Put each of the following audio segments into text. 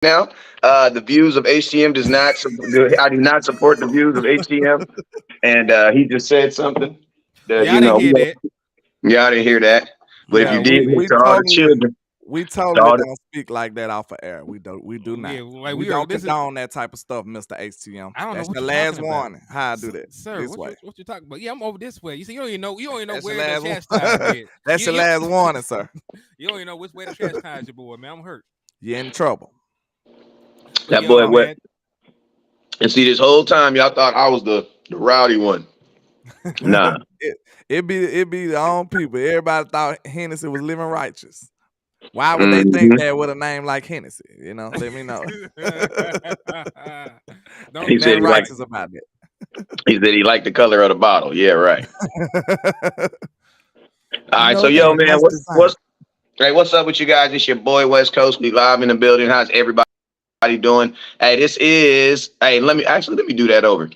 now. The views of HTM does not. I do not support the views of HTM. And he just said something that Yeah, I didn't hear that. y'all didn't hear that. But if Yeah, you Yeah, did, we to all the children, to totally all the, don't speak like that off of air. We do not. yeah. Like We we are. don't This is. condone that type of stuff, Mr. HTM. I don't know That's what your you're talking last about, warning. How I do that sir. this way. What you talking about? Yeah, I'm over this way. You see, you don't even know. You don't even know That's your where to last chastise warning. me. That's your last warning, sir. You don't even know which way to chastise your boy, man. I'm hurt. You're in trouble. But that boy yo, went. man. And see, this whole time y'all thought I was the rowdy one. Nah. it be the own people. Everybody thought Hennessy was living righteous. Why would they think Mm-hmm. that with a name like Hennessy? Let me know. Don't He Ain't do said nothing he me liked. like righteous about He said he liked the color of the bottle. Yeah, right. that. All right. So, That's yo, a man, nice design. what's up with you guys? It's your boy West Coast. We live in the building. How's everybody doing? Hey, this is. Hey, let me do that over.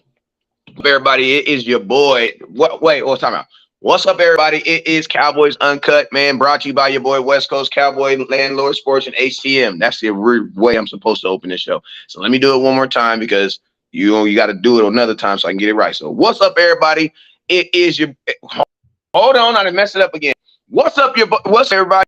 Everybody, it is your boy. What? Wait, what's time out? What's up, everybody? It is Cowboys Uncut, man. Brought to you by your boy West Coast Cowboy Landlord Sports and HTM. That's the way I'm supposed to open this show. So let me do it one more time because you got to do it another time so I can get it right. So what's up, everybody? It is your. Hold on, I done messed it up again. What's up, everybody?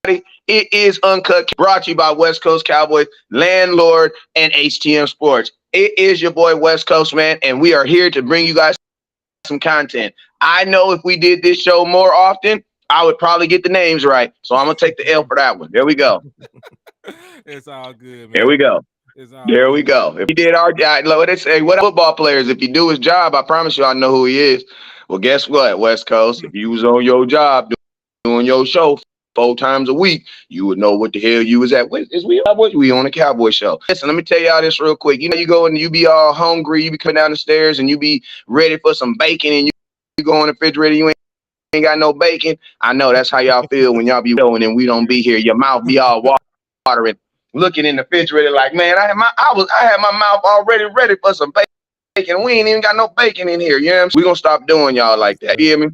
It is Uncut, brought to you by West Coast Cowboys, Landlord, and HTM Sports. It is your boy West Coast, man, and we are here to bring you guys some content. I know if we did this show more often, I would probably get the names right. So I'm gonna take the L for that one. There we go. it's all good, There we man. go. It's all There we good. go. If he did our job, what they say, what football players, if you do his job, I promise you I know who he is. Well, guess what, West Coast? If you was on your job doing your show 4 times a week, you would know what the hell you was at. Is we Cowboys? We on a Cowboy show. Listen, let me tell y'all this real quick. You know, you go and you be all hungry, you be coming down the stairs and you be ready for some bacon and you go in the refrigerator, you ain't got no bacon. I know that's how y'all feel when y'all be and then we don't be here. Your mouth be all watering, looking in the refrigerator like, man, I had my mouth already ready for some bacon. We ain't even got no bacon in here. You know what I'm saying? We gonna stop doing y'all Yes, like that. sir. You hear me?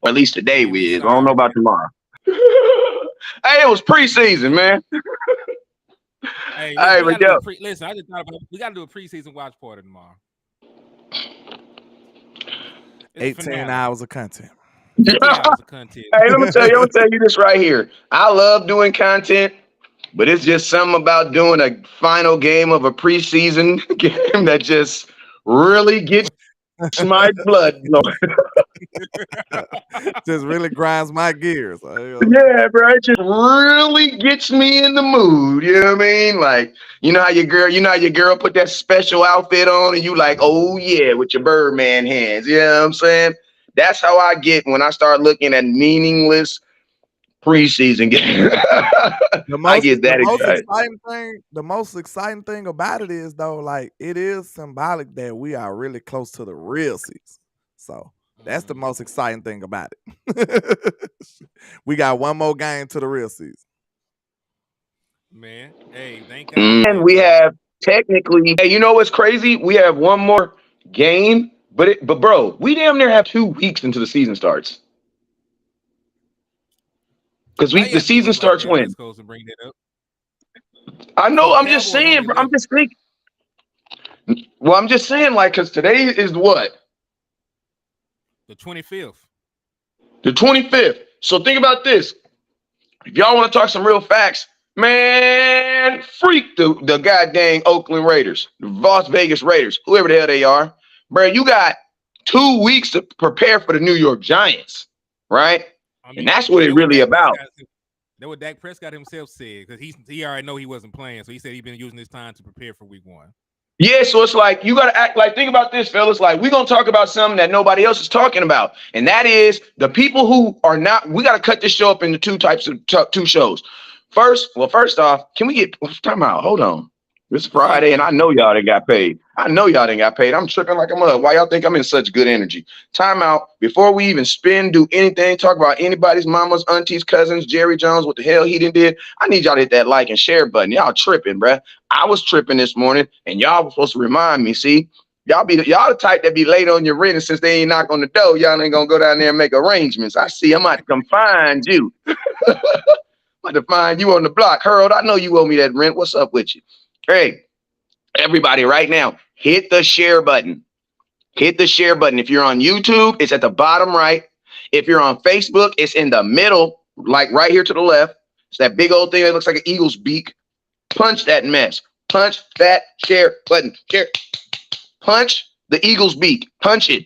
Or at least today Man, we we is. I don't know sorry, about man. tomorrow. Hey, it was preseason, man. Hey, listen, Hey, we but gotta do yo, a pre. Listen, I just thought about. We gotta do a preseason watch party tomorrow. It's the 18 finale. hours of content. 18 hours of content. hey, I'm gonna tell you this right here. I love doing content, but it's just something about doing a final game of a preseason game that just really gets my blood flowing. Just really grinds my gears. Yeah, bro, it just really gets me in the mood. You know what I mean? Like, you know how your girl put that special outfit on, and you like, oh yeah, with your Birdman hands. You know what I'm saying? That's how I get when I start looking at meaningless preseason games. The I most get the that most excited. exciting thing about it is though, like it is symbolic that we are really close to the real season. So that's the most exciting thing about it. We got one more game to the real season. Man, hey, thank God for And that, we man. have technically, hey, you know what's crazy? We have one more game, but bro, we damn near have 2 weeks until the season starts. Because Why you the have to do season us like starts that, when? West Coast, and bring that up? I So know. the I'm just Cowboys on the saying, bro. I'm 11th, just thinking. Well, I'm just saying, like, because today is what? the 25th. The 25th. So think about this. If y'all want to talk some real facts, man, freak the goddamn Oakland Raiders, the Las Vegas Raiders, whoever the hell they are. Bro, you got 2 weeks to prepare for the New York Giants, right? I And mean, that's what that it's what really Dak about. Prescott. That what Dak Prescott himself said because he already know he wasn't playing, so he said he's been using this time to prepare for Week 1. Yeah, so it's like you gotta act like think about this, fellas. Like we're gonna talk about something that nobody else is talking about, and that is the people who are not. We gotta cut this show up into two types of two shows. First off, can we get time out? Hold on. It's Say it, Friday, and I man. know y'all didn't got paid. I know y'all didn't got paid. I'm tripping like a mug. Why y'all think I'm in such good energy? Time out. Before we even spin, do anything, talk about anybody's mamas, aunties, cousins, Jerry Jones, what the hell he did. I need y'all to hit that like and share button. Y'all tripping, bruh. I was tripping this morning, and y'all was supposed to remind me. See, y'all the type that be late on your rent, and since they ain't knock on the door, y'all ain't gonna go down there and make arrangements. I see. I'm about to come find you. I'm about to find you on the block. Harold, I know you owe me that rent. What's up with you? Hey, everybody right now, hit the share button. Hit the share button. If you're on YouTube, it's at the bottom right. If you're on Facebook, it's in the middle, like right here to the left. It's that big old thing that looks like an eagle's beak. Punch that mess. Punch that share button. Share. Punch the eagle's beak. Punch it.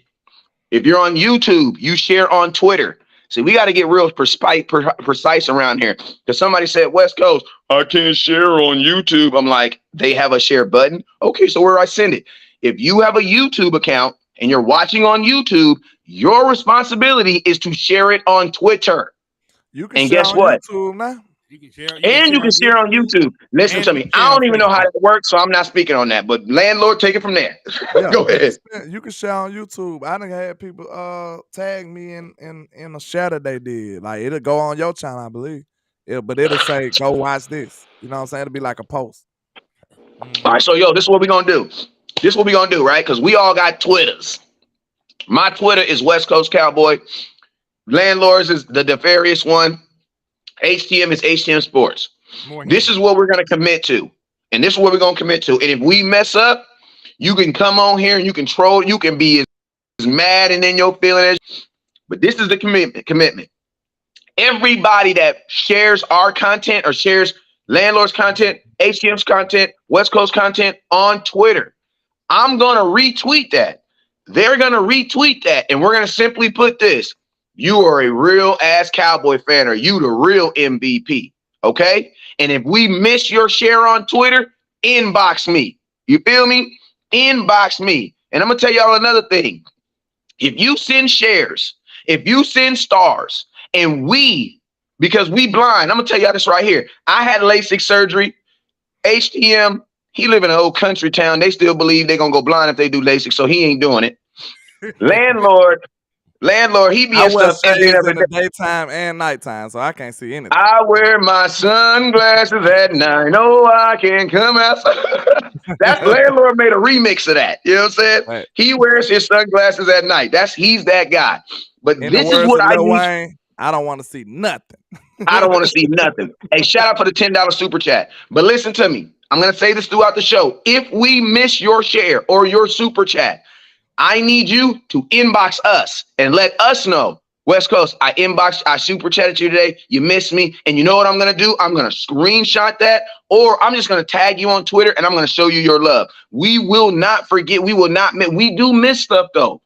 If you're on YouTube, you share on Twitter. See, we got to get real precise around here. Because somebody said, West Coast, I can't share on YouTube. I'm like, they have a share button? Okay, so where do I send it? If you have a YouTube account and you're watching on YouTube, your responsibility is to share it on Twitter. You can And share guess on what? YouTube now. You can share. You can share on YouTube. Listen to me. I don't even know how that works, so I'm not speaking on that. But landlord, take it from there. Yeah, Go ahead. You can share on YouTube. I done had people tag me in a share that they did. Like it'll go on your channel, I believe. But it'll say, go watch this. You know what I'm saying? It'll be like a post. All right, so this is what we're gonna do. This is what we're gonna do, right? Because we all got Twitters. My Twitter is West Coast Cowboy. Landlords is the nefarious one. HTM is HTM Sports. This is what we're going to commit to. And this is what we're going to commit to. And if we mess up, you can come on here and you can troll. You can be as mad and in your feelings. But this is the commitment. Everybody that shares our content or shares Landlord's content, HTM's content, West Coast content on Twitter, I'm going to retweet that. They're going to retweet that. And we're going to simply put this. You are a real ass Cowboy fan, or you the real MVP, okay? And if we miss your share on Twitter, inbox me. You feel me? Inbox me. And I'm going to tell y'all another thing. If you send shares, if you send stars, and because we blind, I'm going to tell y'all this right here. I had LASIK surgery. HTM, he live in an old country town. They still believe they're going to go blind if they do LASIK, so he ain't doing it. Landlord, he be in stuff in the daytime and nighttime, so I can't see anything. I wear my sunglasses at night. Oh, I can come outside. That Landlord made a remix of that. You know what I'm saying? Right. He wears his sunglasses at night. He's that guy. But this is what I need. I don't want to see nothing. I don't want to see nothing. Hey, shout out for the $10 super chat. But listen to me. I'm going to say this throughout the show. If we miss your share or your super chat, I need you to inbox us and let us know. West Coast, I super chatted you today. You missed me. And you know what I'm going to do? I'm going to screenshot that, or I'm just going to tag you on Twitter and I'm going to show you your love. We will not forget. We will not miss. We do miss stuff, though.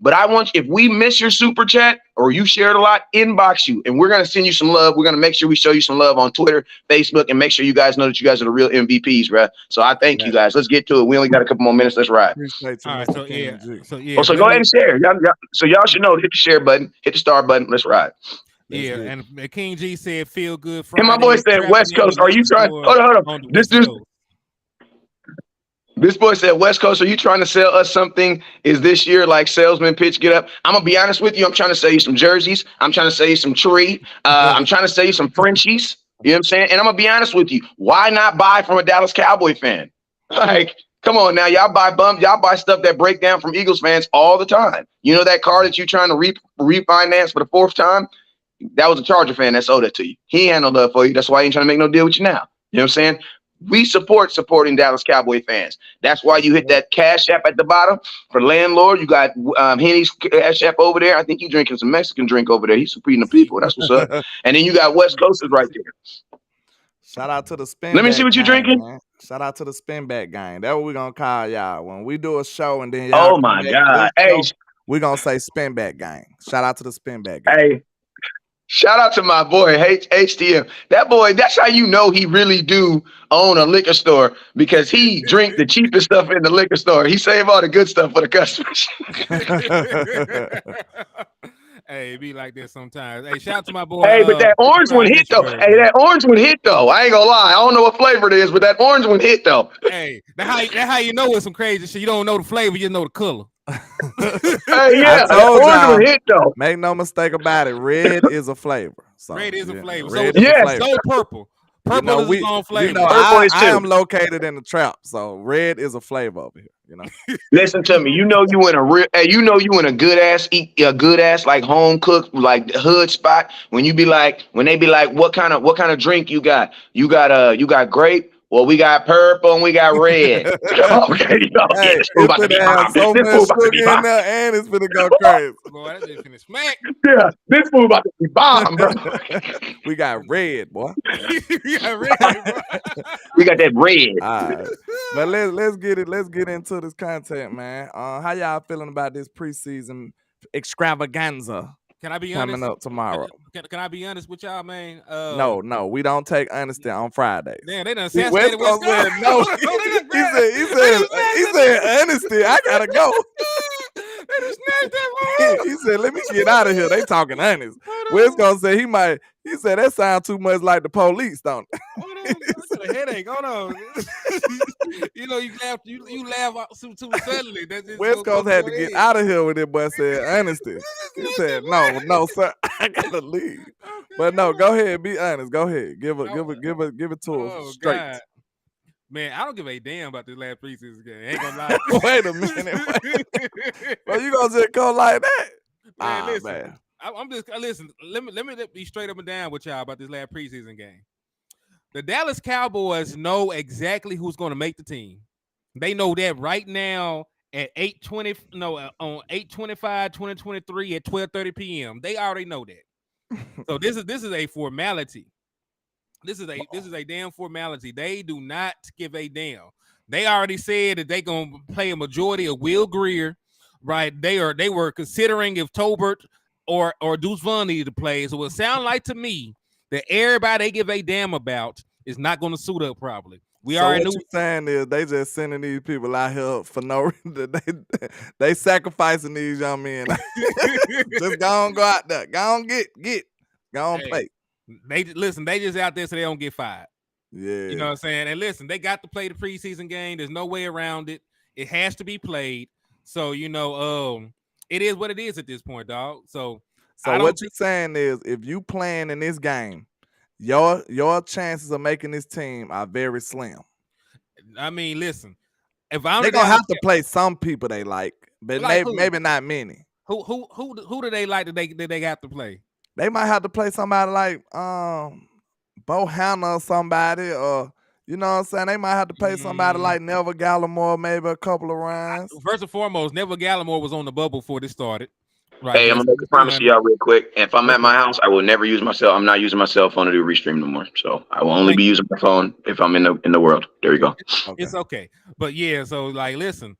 But I want you, if we miss your super chat or you shared a lot, inbox you. And we're going to send you some love. We're going to make sure we show you some love on Twitter, Facebook, and make sure you guys know that you guys are the real MVPs, bro. So I thank you guys. Let's get to it. We only got a couple more minutes. Let's ride. All right, so go ahead and share. Y'all should know. Hit the share button. Hit the star button. Let's ride. Yeah, and King G said feel good Friday. And my boy said West Coast. Are you trying? Hold on. This boy said, West Coast, are you trying to sell us something? Is this year like salesman pitch, get up? I'm going to be honest with you. I'm trying to sell you some jerseys. I'm trying to sell you some tree. I'm trying to sell you some Frenchies. You know what I'm saying? And I'm going to be honest with you. Why not buy from a Dallas Cowboy fan? Like, come on now. Y'all buy stuff that break down from Eagles fans all the time. You know that car that you're trying to refinance for the fourth time? That was a Charger fan that sold it to you. He ain't had no love for you. That's why he ain't trying to make no deal with you now. You know what I'm saying? We supporting Dallas Cowboy fans. That's why you hit that Cash App at the bottom for Landlord. You got Henny's Cash App over there. I think he's drinking some Mexican drink over there. He's feeding the people. That's what's up. And then you got West Coast is right there. Shout out to the spin. Let me see what you're drinking. Man. Shout out to the spin back gang. That's what we're gonna call y'all when we do a show and then y'all. Oh my God! Hey, we're gonna say spin back gang. Shout out to the spin back gang. Hey. Shout out to my boy, HTM. That boy, that's how you know he really do own a liquor store, because he drink the cheapest stuff in the liquor store. He save all the good stuff for the customers. Hey, it be like this sometimes. Hey, shout out to my boy. Hey, but that orange one hit, though. Hey, that orange one hit, though. I ain't gonna lie. I don't know what flavor it is, but that orange one hit, though. Hey, that's how you know it's some crazy shit. You don't know the flavor, you know the color. Hey, yeah, orange hit though. Make no mistake about it. Red is a flavor. So, red is a flavor. So purple. Purple is his own flavor. Purple is I too. am located in the trap, so red is a flavor over here. Listen to me. You know you in a real. You know you in a good ass like home cooked like hood spot. When they be like, what kind of drink you got? You got grape. Well, we got purple and we got red. Okay, Hey, this food about to be bomb. so This much food about to sugar be in bomb. there, and it's gonna go crazy. Boy, that bitch finna smack. Yeah, this food about to be bomb, bro. We got red, boy. Yeah, red, bro. We got that red. All right. But let's get it. Let's get into this content, man. How y'all feeling about this preseason extravaganza Can I be coming honest? up tomorrow? Can I be honest with y'all, man? No, we don't take honesty on Fridays. Man, they done See, assassinated West West Coast Coast. said no. he said honesty. I gotta go. They just snatched that He said, let me get out of here. They talking honest. West Coast said he said that sounds too much like the police, don't it? Hold on, I got a headache. Hold on. You know, you laugh too suddenly. That's just West Coast had to get out of here when that boy said honesty. He said, no, sir, I gotta leave. But no, go ahead, be honest. Go ahead. Give it to us straight. God. Man, I don't give a damn about this last preseason game. I ain't gonna lie. Wait a minute. Well, you gonna just go like that? Man, listen. Man. I'm just listen. Let me be straight up and down with y'all about this last preseason game. The Dallas Cowboys know exactly who's going to make the team. They know that right now at 8/25/2023 at 12:30 p.m. They already know that. So this is a formality. This is a damn formality. They do not give a damn. They already said that they gonna play a majority of Will Greer, right? They were considering if Tolbert or Deuce Vaughn needed to play. So it sounds like to me that everybody they give a damn about is not going to suit up properly. We so already what knew. you saying is they just sending these people out here for no reason. They sacrificing these young men. Just go out there. Go on play. They just out there so they don't get fired. Yeah. You know what I'm saying? And listen, they got to play the preseason game. There's no way around it. It has to be played. So, it is what it is at this point, dog. So what you're saying is if you playing in this game, your chances of making this team are very slim. I mean, listen, if I'm they're gonna have to play some people they like, but like maybe not many. Who do they like that they have to play? They might have to play somebody like Bo Hanna or somebody, or you know what I'm saying? They might have to play somebody like Neville Gallimore, maybe a couple of rounds. First and foremost, Neville Gallimore was on the bubble before this started. Right. Hey, I'm gonna make a promise to y'all real quick. If I'm at my house, I will never use I'm not using my cell phone to do restream no more. So I will only be using my phone if I'm in the world. There you go. Okay. It's okay. But yeah, so like listen,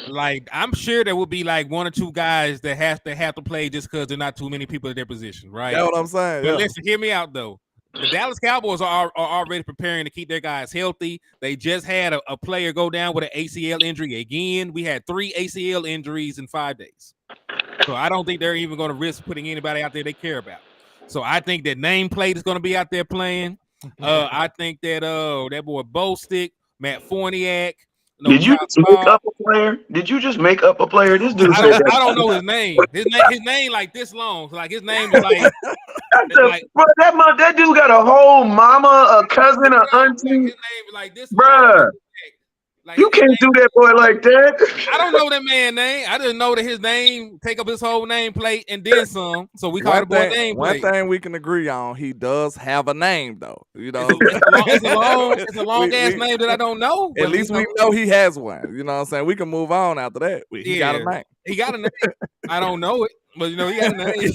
like I'm sure there will be like one or two guys that have to play just because there are not too many people at their position, right? That's what I'm saying. But listen, hear me out though. The Dallas Cowboys are already preparing to keep their guys healthy. They just had a player go down with an ACL injury again. We had 3 ACL injuries in 5 days. So I don't think they're even going to risk putting anybody out there they care about. So I think that nameplate is going to be out there playing. I think that that boy Bostick, Matt Forniak. Did you just make up a player? Did you just make up a player? This dude said that. I don't know his name. His name like this long. So like his name is like. Bro, that dude got a whole mama, a cousin, an auntie. His name is like this. Bruh. Like, you can't do that boy like that. I don't know that man's name. I didn't know that his name take up his whole nameplate and then some. So we call the boy nameplate. One thing we can agree on, he does have a name though. You know, it's a long ass name that I don't know. At least we know he has one. You know what I'm saying? We can move on after that. He got a name. He got a name. I don't know it, but he got a name.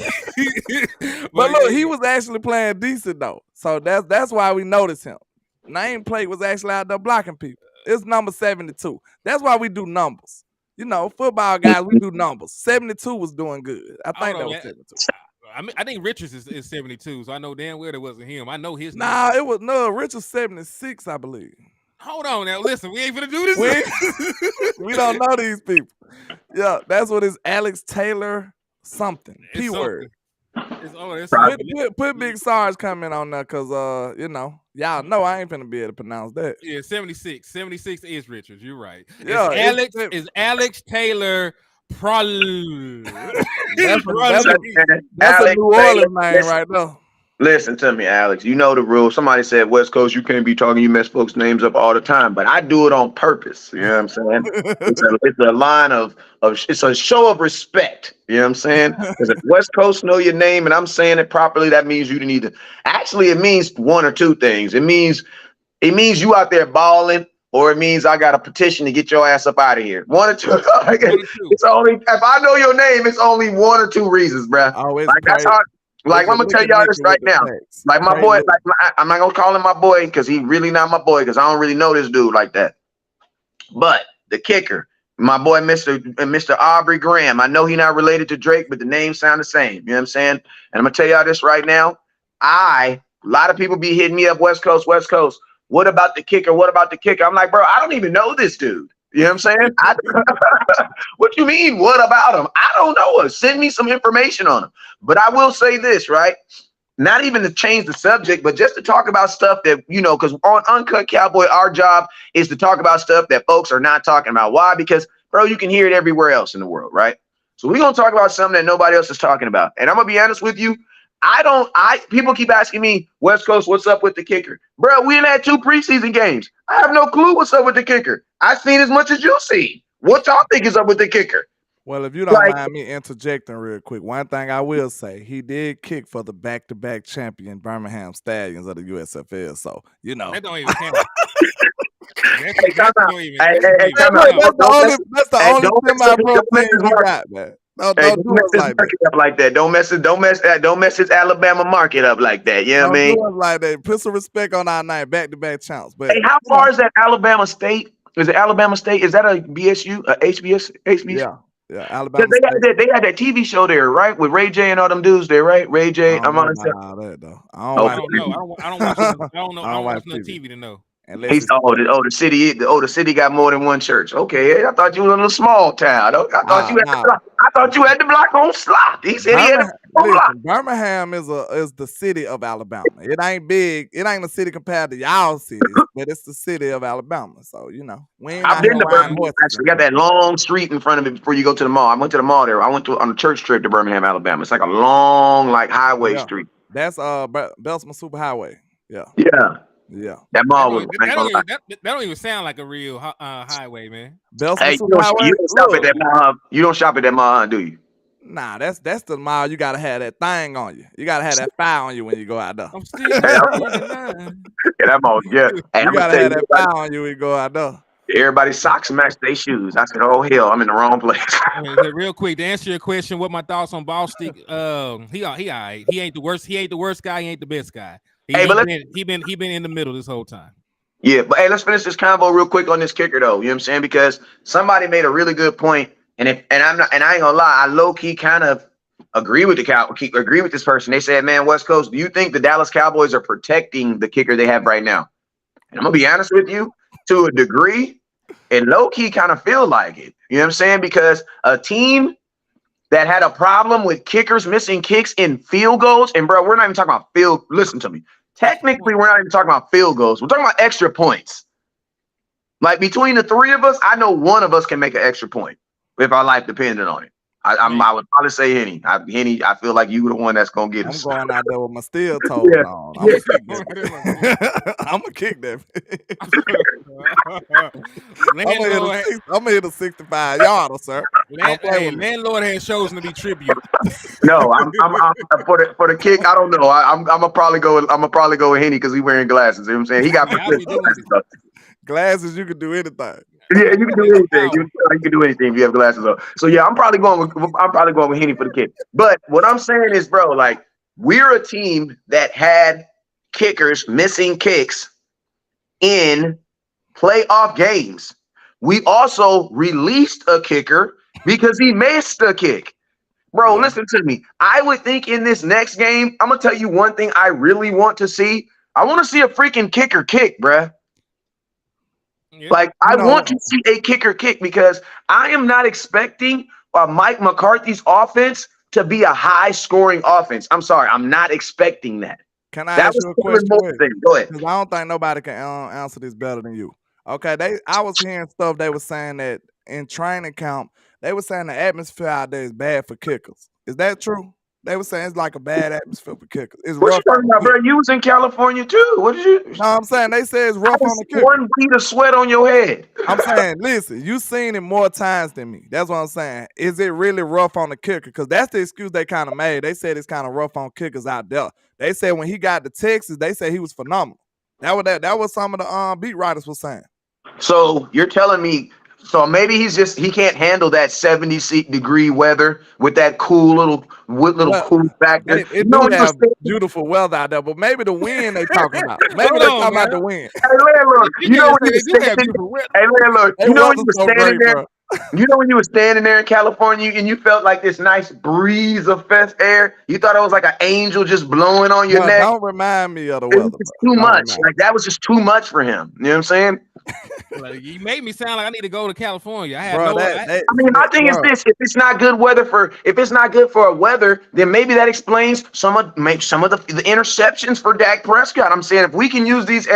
But look, he was actually playing decent though. So that's why we noticed him. Nameplate was actually out there blocking people. It's number 72. That's why we do numbers. You know, football guys, we do numbers. 72 was doing good. I think that was 72. I think Richards is 72, so I know damn well it wasn't him. I know his name. Nah, Richards 76, I believe. Hold on now. Listen, we ain't gonna do this. We don't know these people. Yeah, that's what it's Alex Taylor something. P word. Put Big Sarge comment on there because y'all know I ain't finna be able to pronounce that. Yeah, 76. 76 is Richards. You're right. Yeah, it's Alex Taylor That's a New Orleans name right there. Listen to me, Alex. You know the rule. Somebody said West Coast, you can't be talking. You mess folks' names up all the time, but I do it on purpose. You know what I'm saying? It's a line of it's a show of respect. You know what I'm saying? Because if West Coast know your name and I'm saying it properly, that means you need to. Actually, it means one or two things. It means you out there balling, or it means I got a petition to get your ass up out of here. One or two. One or two. It's only if I know your name, it's only one or two reasons, bruh. Oh, it's Like that's crazy. how. Like I'm gonna Look tell at y'all Nicky this right with the now. facts. Like my Trey boy, look- I'm not gonna call him my boy because he really not my boy because I don't really know this dude like that. But the kicker, my boy, Mr. Aubrey Graham. I know he not related to Drake, but the names sound the same. You know what I'm saying? And I'm gonna tell y'all this right now. A lot of people be hitting me up, West Coast, West Coast. What about the kicker? What about the kicker? I'm like, bro, I don't even know this dude. You know what I'm saying? What you mean? What about him? I don't know him. Send me some information on him. But I will say this, right? Not even to change the subject, but just to talk about stuff that, because on Uncut Cowboy, our job is to talk about stuff that folks are not talking about. Why? Because, bro, you can hear it everywhere else in the world, right? So we're going to talk about something that nobody else is talking about. And I'm going to be honest with you. People keep asking me, West Coast, what's up with the kicker? Bro, we done had 2 preseason games. I have no clue what's up with the kicker. I've seen as much as you see. What y'all think is up with the kicker? Well, if you don't Like, mind me interjecting real quick, one thing I will say, he did kick for the back-to-back champion Birmingham Stallions of the USFL. So, That don't even count. hey, come out. Don't even Hey, count. come out. That's the Hey, only don't mess semi-pro his team we market. got, man. Hey, Don't do us his like that. market up like that. Don't mess his Alabama market up like that. You know what I Don't mean? do us like that. Put some respect on our name, back-to-back champs. But Hey, how far is that Alabama State? Is it Alabama State? Is that a BSU, a HBS? yeah, Because Alabama they had State. that TV show there, right? With Ray J and all them dudes there, right? Ray I J. don't I'm know on about all that though. I don't Oh, I watch don't know. TV. I don't watch. I don't know. I I don't don't watch watch enough TV TV to know. unless he's it's the city got more than one church. Okay, I thought you was in a small town. I thought you had the nah. block. I thought you had the block on slot. He said he had the block. Listen, Birmingham is the city of Alabama. It ain't big. It ain't a city compared to y'all cities, but it's the city of Alabama. So we ain't I've out been here to riding Birmingham. horses. Actually, got that long street in front of it before you go to the mall. I went to the mall there. I went on a church trip to Birmingham, Alabama. It's like a long, highway Yeah, street. that's Belsman Superhighway. Yeah, Yeah, that That mall don't, was. even- I ain't that, gonna don't lie. even, that don't even sound like a real highway, man. Belsman Hey, Superhighway. you don't shop at Look, that mall. You don't shop at that mall, do you? nah, that's the mile you gotta have that thing on you. You gotta have that fire on you when you go out there. I'm still Hey, standing line. Yeah, that mall. Yeah. Hey, You I'm gonna gotta tell you, have that fire on you when you go out there. everybody's socks match their shoes. I said, oh hell, I'm in the wrong place. Okay, real quick to answer your question, what my thoughts on Ball Stick? He alright. He ain't the worst. He ain't the worst guy. He ain't the best guy. Hey, but He been in the middle this whole time. Yeah, but hey, let's finish this convo real quick on this kicker though. You know what I'm saying? Because somebody made a really good point, and I ain't gonna lie, I low key kind of agree with agree with this person. They said, "Man, West Coast, do you think the Dallas Cowboys are protecting the kicker they have right now?" And I'm gonna be honest with you, to a degree, and low key kind of feel like it. You know what I'm saying? Because a team that had a problem with kickers missing kicks in field goals, and bro, we're not even talking about field. Listen to me. Technically, we're not even talking about field goals. We're talking about extra points. Like between the 3 of us, I know one of us can make an extra point if our life depended on it. I would probably say Henny. Henny, I feel like you the one that's gonna get I'm us. going out there with my steel toes Yeah. on. I'm gonna kick that. I'm gonna hit a 65 yarder, sir. Don't play with me. Landlord has chosen to be tribute. No, I'm for the kick. I don't know. I'm gonna probably go. I'm gonna probably go with Henny because he's wearing glasses. You know what I'm saying? He got Yeah, I'll be doing it. Glasses, you can do anything. Yeah, you can do anything. You can do anything if you have glasses on. So yeah, I'm probably going with Henny for the kick. But what I'm saying is, bro, like we're a team that had kickers missing kicks in playoff games. We also released a kicker because he missed a kick. Bro, listen to me. I would think in this next game, I'm gonna tell you one thing I really want to see. I want to see a freaking kicker kick, bruh. Yeah. Like, I want to see a kicker kick because I am not expecting Mike McCarthy's offense to be a high-scoring offense. I'm sorry, I'm not expecting that. Can I That ask was you a question? Go ahead. Because I don't think nobody can answer this better than you. Okay, I was hearing stuff. They were saying that in training camp, they were saying the atmosphere out there is bad for kickers. Is that true? They were saying it's like a bad atmosphere for kickers. It's What rough you talking on about, the bro? kicker. You was in California too. What did you? No, I'm saying they say it's rough on the kicker. One bead of sweat on your head. I'm saying, listen, you seen it more times than me. That's what I'm saying. Is it really rough on the kicker? Because that's the excuse they kind of made. They said it's kind of rough on kickers out there. They said when he got to Texas, they said he was phenomenal. That was some of the beat writers were saying. So you're telling me, so maybe he can't handle that 70-degree weather with that cool little cool factor. It You know do when you were have beautiful weather out there, but maybe the wind they talking about. Maybe Hold they on, talking about man. the wind. Hey, landlord, You you know can't when you say were they do have standing, beautiful weather. hey landlord, They you know when weather's you were so standing great, there, bro. you know when you were standing there in California and you felt like this nice breeze of fresh air. You thought it was like an angel just blowing on your Bro, neck. don't remind me of the It was weather, just bro. too Don't much. remind Like that was just too much for him. You know what I'm saying? Like, you made me sound like I need to go to California. I me. had Bro, I mean, my thing is bro. this: if it's not good for a weather, then maybe that explains some of the interceptions for Dak Prescott. I'm saying if we can use these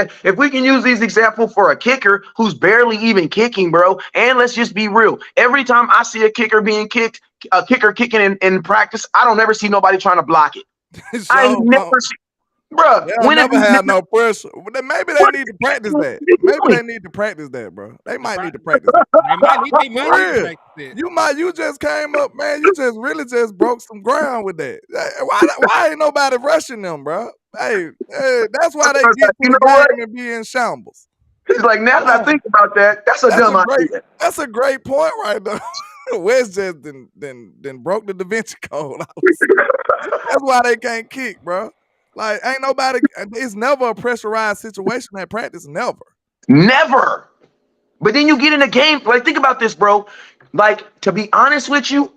examples for a kicker who's barely even kicking, bro. And let's just be real: every time I see a kicker kicking in practice, I don't ever see nobody trying to block it. I ain't never see. Bruh, They don't never have no pressure. Maybe they need to practice that. Maybe they need to practice that, bro. They might need to practice that. They might need to Real. practice that. You just came up, man. You just really just broke some ground with that. Why ain't nobody rushing them, bro? Hey, that's why they get to You the know what? game and be in shambles. It's like now that I think about that, that's a dumb idea. That's a great point right there. West just then broke the Da Vinci Code. That's why they can't kick, bro. Like, ain't nobody. It's never a pressurized situation at practice. Never. Never. But then you get in a game. Like, think about this, bro. Like, to be honest with you,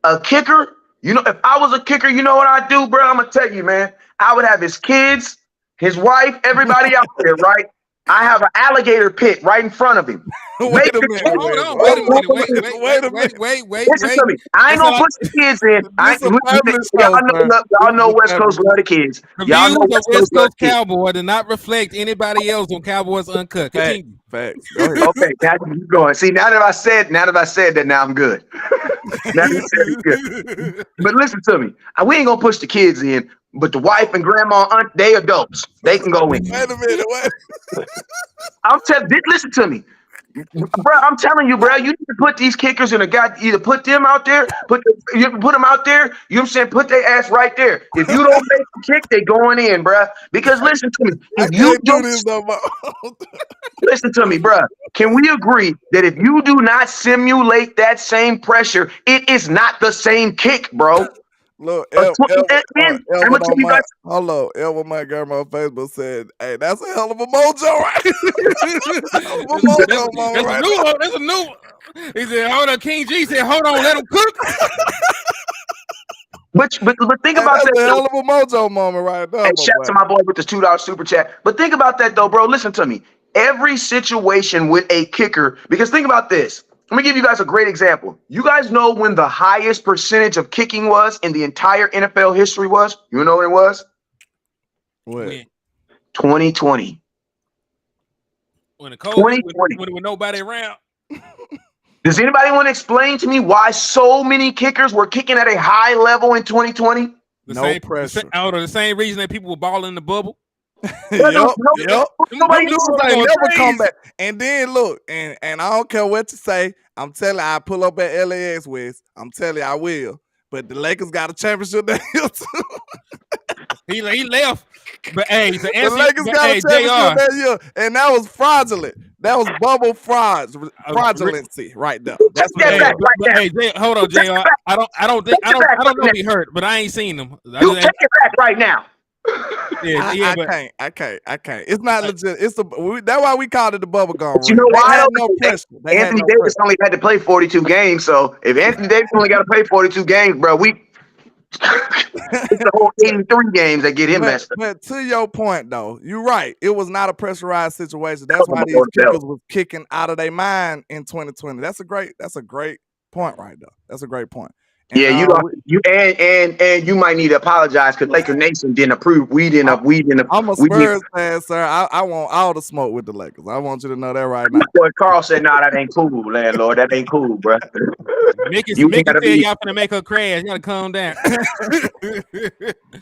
a kicker, if I was a kicker, you know what I'd do, bro? I'm going to tell you, man. I would have his kids, his wife, everybody out there, right? I have an alligator pit right in front of him. Wait a minute. Hold on. Wait a minute. Wait. Listen to me. I ain't gonna put the kids in. Y'all know West Coast love the kids. Y'all know The West Coast Cowboy do not reflect anybody else on Cowboys Uncut. Continue. Facts. Go ahead. Okay, now you going. See, now that I said that, now I'm good. Now you said it's good. But listen to me. We ain't gonna push the kids in, but the wife and grandma, aunt, they adults. They can go in. Wait a minute. Listen to me. Bro, I'm telling you, bro, you need to put these kickers in a guy, either put them out there, put them out there, you know what I'm saying? Put their ass right there. If you don't make the kick, they going in, bro. Because listen to me, listen to me, bro. Can we agree that if you do not simulate that same pressure, it is not the same kick, bro? Look, Elwood Montgomery on Facebook said, "Hey, that's a hell of a mojo, right? Hell of a mojo, moment, right? That's a new one. He said, "Hold on." King G said, "Hold on, let him cook." But think about that. That's a hell of a mojo moment right there. Hey, shout out to my boy with this $2 super chat. But think about that though, bro. Listen to me. Every situation with a kicker, because think about this. Let me give you guys a great example. You guys know when the highest percentage of kicking was in the entire NFL history was? You know what it was? What? 2020. When the COVID, when there was nobody around. Does anybody want to explain to me why so many kickers were kicking at a high level in 2020? No pressure. Out of the same reason that people were balling in the bubble. Yep. Nobody never come back. And then look, and I don't care what you say. I'm telling you, I pull up at LAX West. I'm telling you, I will. But the Lakers got a championship that year too. He left. But hey, the Lakers got a championship that year, and that was fraudulent. That was bubble fraudulency right there. That's what hey, hold on, JR. I don't know if he hurt, but I ain't seen him. You take it back right now. I can't. It's not legit. That's why we called it the bubble gum. You know why? They had no pressure. Anthony Davis only had to play 42 games. So if Anthony Davis only got to play 42 games, bro, it's the whole 83 games that get him messed up. But to your point, though, you're right. It was not a pressurized situation. That's why these kickers was kicking out of their mind in 2020. That's a great point right there. That's a great point. And, yeah, and you might need to apologize because Laker Nation didn't approve. We didn't. I'm a Spurs fan, sir. I want all the smoke with the Lakers. I want you to know that right now. Boy, Carl said, "Nah, that ain't cool, landlord. That ain't cool, bro." Mickey ain't gotta said be. y'all finna make her crash. You gotta calm down.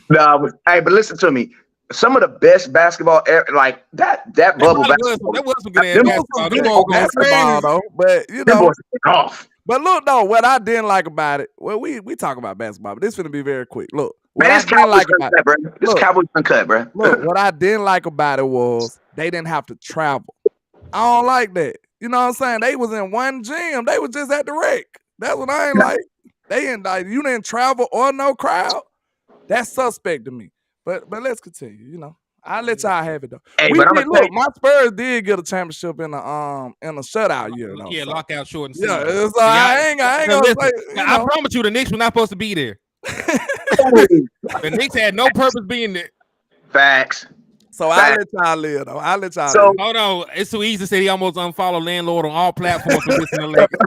Nah, hey, but listen to me. Some of the best basketball, like that bubble basketball. That was some good ass Them, basketball. Them Good boys going basketball crazy. though, but them boys took off. But look though, what I didn't like about it, well, we talk about basketball, but this finna be very quick. Look, what Man, I this didn't Cowboys like about uncut, bro. This look, Cowboys uncut, bro. look, what I didn't like about it was they didn't have to travel. I don't like that. You know what I'm saying? They was in one gym. They was just at the rec. That's what I ain't like. They ain't like you didn't travel or no crowd. That's suspect to me. But let's continue. You know, I'll let y'all have it though. Hey, We but I'm did gonna tell look. My Spurs did get a championship in a shutout year though. Yeah, So. lockout short and Yeah, season. so I ain't gonna Listen, say. You I know. promise you, the Knicks were not supposed to be there. you, The Knicks had no purpose being there. facts. So I'll let y'all live though. I'll let y'all live. Hold on, it's too easy to say he almost unfollowed landlord on all platforms for listening to Lakers.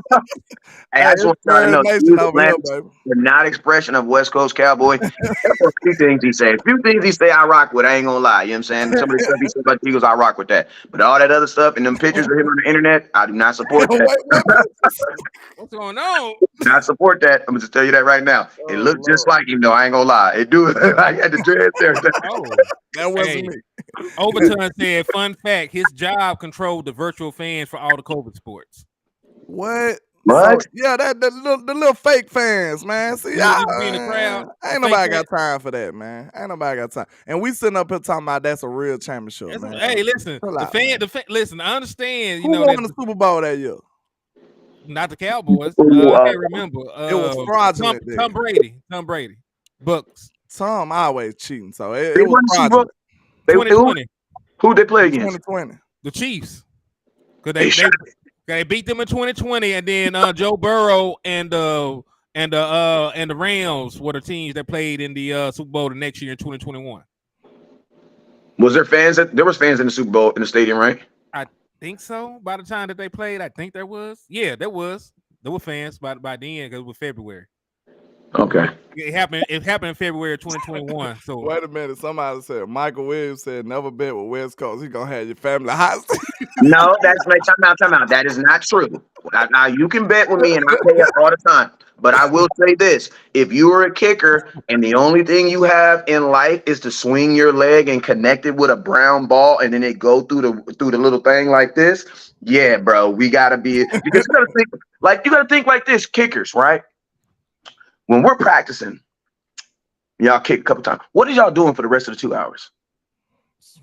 Hey, I just want y'all to know, Nation over here, baby. the not expression of West Coast Cowboy. That's a few things he said. A few things he say I rock with. I ain't gonna lie. You know what I'm saying? Some of the stuff he said about the Eagles, I rock with that. But all that other stuff and them pictures of him on the internet, I do not support that. What's going on? Not support that. I'm gonna just tell you that right now. It looked just like him, though. I ain't gonna lie. It do. I had the dread there. Oh, That wasn't me. Overton said, fun fact, his job controlled the virtual fans for all the COVID sports. What? What? So, yeah, the little fake fans, man. See, You be in the crowd. ain't nobody got time for that, man. Ain't nobody got time. And we sitting up here talking about that's a real championship, man. Hey, listen, Chill out, listen, I understand. You Who know won that the Super Bowl that year? not the Cowboys. Ooh, I can't remember. It was fraudulent. Tom Brady. Bucks. Tom always cheating, so it they was won the Super Bowl. fraudulent. 2020. Who they play against? 2020. The Chiefs. Because They shot they beat them in 2020, and then Joe Burrow and the Rams were the teams that played in the Super Bowl the next year in 2021. Was there fans? There was fans in the Super Bowl in the stadium, right? I think so. By the time that they played, I think there was. Yeah, there was. There were fans by then because it was February. Okay. It happened in February of 2021. So Wait a minute. Somebody said Michael Williams said never bet with West Coast. He gonna have your family hostage. No, that's like time out. That is not true. Now you can bet with me, and I pay up all the time. But I will say this: if you are a kicker, and the only thing you have in life is to swing your leg and connect it with a brown ball, and then it go through the little thing like this, yeah, bro, we gotta be because you gotta think like this, kickers, right? When we're practicing, y'all kick a couple times. What are y'all doing for the rest of the 2 hours?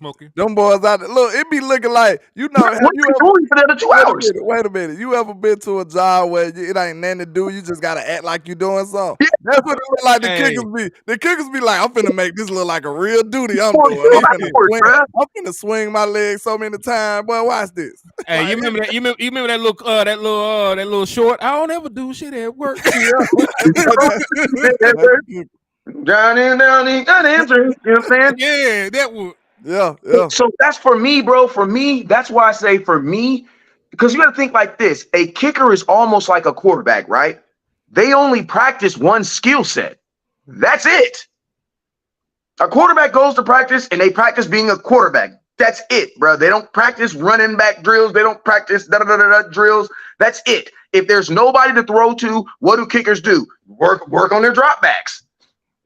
smoking. Them boys out there, look, it be looking like What are you doing for the other 2 hours? Wait a minute. You ever been to a job where it ain't nothing to do? You just gotta act like you doing something. That's what it look like. The kickers be. The kickers be like, I'm finna make this look like a real duty. I'm doing. I'm finna swing my leg so many times. Boy, watch this. Hey, you remember that? You remember that little short? I don't ever do shit at work. Drowning down the answer. You know what I'm saying? Yeah, that would. Yeah. So that's for me, bro. For me, that's why I say for me, because you got to think like this: a kicker is almost like a quarterback, right? They only practice one skill set. That's it. A quarterback goes to practice and they practice being a quarterback. That's it, bro. They don't practice running back drills. They don't practice drills. That's it. If there's nobody to throw to, what do kickers do? Work on their dropbacks.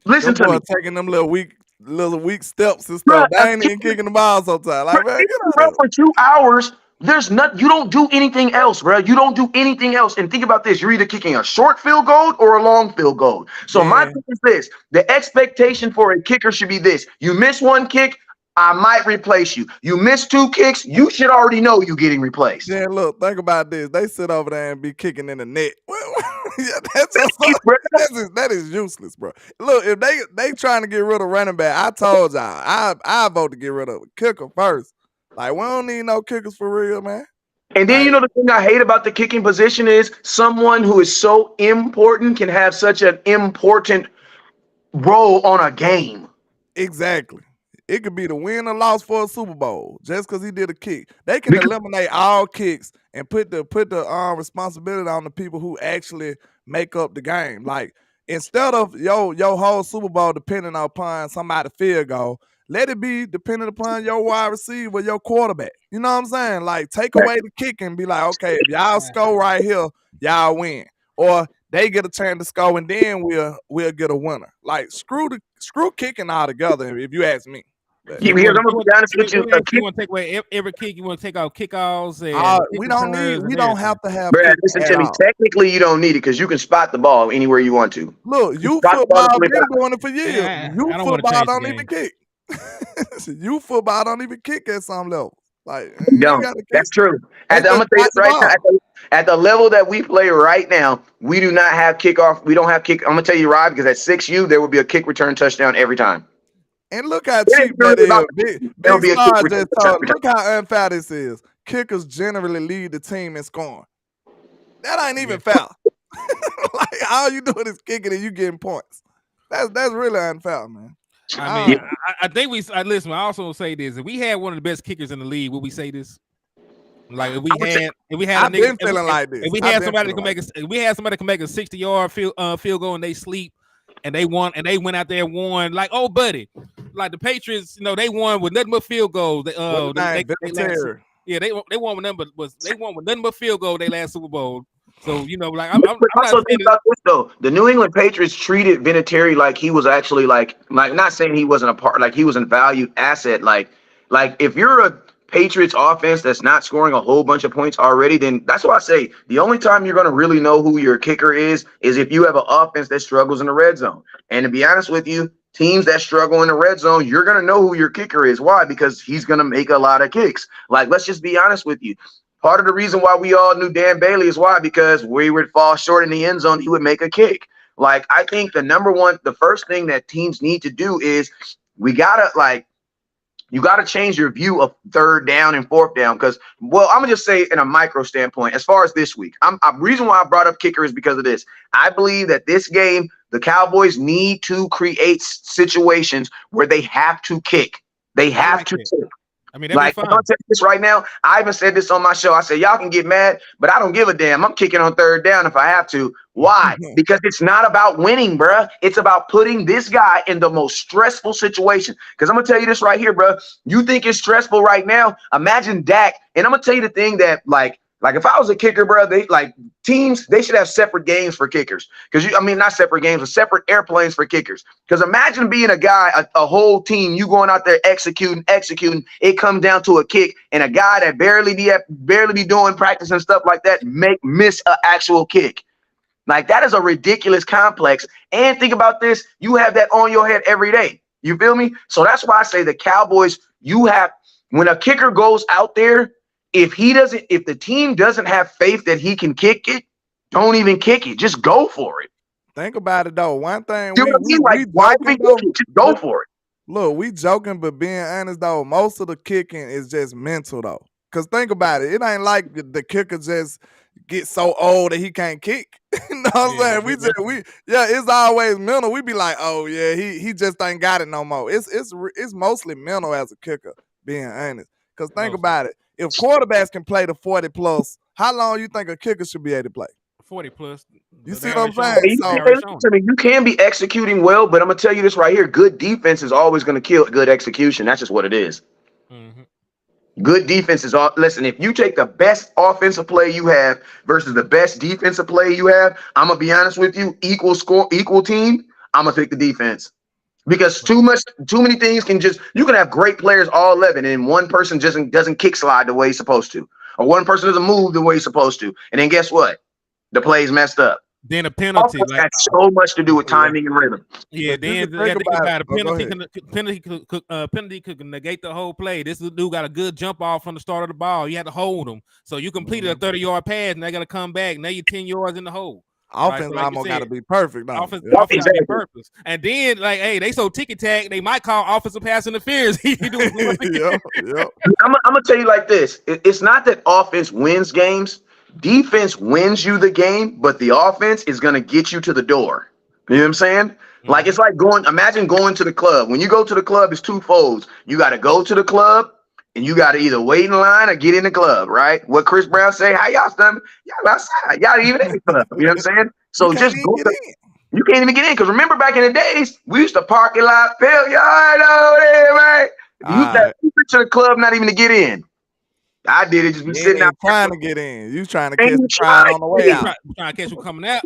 Listen to me. Taking them little weak steps and stuff. They ain't even kicking the ball sometimes. Like, man, bro, for 2 hours, there's not. You don't do anything else, bro. You don't do anything else. And think about this: you're either kicking a short field goal or a long field goal. So my thing is this: the expectation for a kicker should be this: you miss one kick, I might replace you. You miss 2 kicks, you should already know you're getting replaced. Yeah, look, think about this. They sit over there and be kicking in the net. Yeah, that is useless, bro. Look, if they trying to get rid of running back, I told y'all, I vote to get rid of a kicker first. Like, we don't need no kickers for real, man. And then, the thing I hate about the kicking position is someone who is so important can have such an important role on a game. Exactly. It could be the win or loss for a Super Bowl just because he did a kick. They can eliminate all kicks and put the responsibility on the people who actually make up the game. Like, instead of your whole Super Bowl depending upon somebody field goal, let it be dependent upon your wide receiver, your quarterback. You know what I'm saying? Like, take away the kick and be like, okay, if y'all score right here, y'all win. Or they get a chance to score, and then we'll get a winner. Like screw kicking altogether, if you ask me. But, Because I'm gonna be honest with you, you want to take away every kick. You want to take out kickoffs and we don't have to have bruh, kicking listen at to me. all. Technically, you don't need it because you can spot the ball anywhere you want to. Look, youth spot the ball football to flip been doing it for years. Yeah, I Youth don't wanna football change the don't game. even kick. Youth football don't even kick at some level. Like You don't. That's true. I'm gonna tell you this right now. At the level that we play right now, we do not have kickoff. We don't have kick. I'm gonna tell you, Rob, because at 6U there will be a kick return touchdown every time. And look how cheap that is. Big Star just told. Look how unfair this is. Kickers generally lead the team in scoring. That ain't even fair. Like all you doing is kicking and you getting points. That's really unfair, man. I mean, I think listen. I also say this: if we had one of the best kickers in the league, would we say this? Like if we had somebody that can make a 60-yard field goal and they sleep and they went out there and won. Like, oh buddy, like the Patriots, they won with nothing but field goals. They won with nothing but field goal. They last Super Bowl. So I'm also think about this though. The New England Patriots treated Vinatieri like he was actually like not saying he wasn't a part, like he was a valued asset. Like if you're a Patriots offense that's not scoring a whole bunch of points already, then that's why I say the only time you're going to really know who your kicker is if you have an offense that struggles in the red zone. And to be honest with you, teams that struggle in the red zone, you're going to know who your kicker is. Why? Because he's going to make a lot of kicks. Like, let's just be honest with you. Part of the reason why we all knew Dan Bailey is why? Because we would fall short in the end zone, he would make a kick. Like, I think the first thing that teams need to do is you got to change your view of third down and fourth down. Because, I'm going to just say in a micro standpoint, as far as this week, reason why I brought up kicker is because of this. I believe that this game, the Cowboys need to create situations where they have to kick. They have to kick. I mean, I'm telling this right now. I even said this on my show. I said, y'all can get mad, but I don't give a damn. I'm kicking on third down if I have to. Why? Because it's not about winning, bruh. It's about putting this guy in the most stressful situation. Because I'm going to tell you this right here, bruh. You think it's stressful right now? Imagine Dak. And I'm going to tell you the thing that, like if I was a kicker, bruh, they should have separate games for kickers. Because not separate games, but separate airplanes for kickers. Because imagine being a guy, a whole team, you going out there executing. It comes down to a kick, and a guy that barely be doing practice and stuff like that miss an actual kick. Like, that is a ridiculous complex. And think about this: you have that on your head every day. You feel me? So that's why I say the Cowboys. When a kicker goes out there. If the team doesn't have faith that he can kick it, don't even kick it. Just go for it. Think about it though. One thing just go for it. Look, we joking, but being honest though, most of the kicking is just mental though. Cause think about it. It ain't like the kicker just get so old that he can't kick. You know what I'm saying? It's always mental. We be like, oh yeah, he just ain't got it no more. It's mostly mental as a kicker, being honest. Cause think about it. If quarterbacks can play the 40 plus, how long you think a kicker should be able to play? 40 plus. You see what I'm saying? You can be executing well, but I'm gonna tell you this right here: good defense is always gonna kill good execution. That's just what it is. Mm-hmm. Good defense is all. Listen, if you take the best offensive play you have versus the best defensive play you have, I'm gonna be honest with you: equal score, equal team. I'm gonna pick the defense. Because too many things you can have great players all 11 and one person just doesn't kick slide the way he's supposed to, or one person doesn't move the way he's supposed to, and then guess what? The play's messed up. Then a penalty has so much to do with timing and rhythm. Yeah, then think about a penalty could negate the whole play. This dude got a good jump off from the start of the ball. You had to hold him, so you completed a 30-yard pass, and they got to come back. Now you're 10 yards in the hole. Offense almost got to be perfect. Offense got to be perfect. And then, they so ticky-tack, they might call offensive pass interference. I'm gonna tell you like this: it's not that offense wins games. Defense wins you the game, but the offense is gonna get you to the door. You know what I'm saying? Mm-hmm. Like, it's like imagine going to the club. When you go to the club, it's two folds. You got to go to the club, and you got to either wait in line or get in the club, right? What Chris Brown say, how y'all done? Y'all outside. Y'all even in the club. You know what I'm saying? So just go. You can't even get in. Because remember back in the days, we used to parking lot, fill yard over there, right? You got to the club, not even to get in. I did it, just be sitting out trying to get in. You trying to catch the crowd on the way out. Trying to catch you coming out.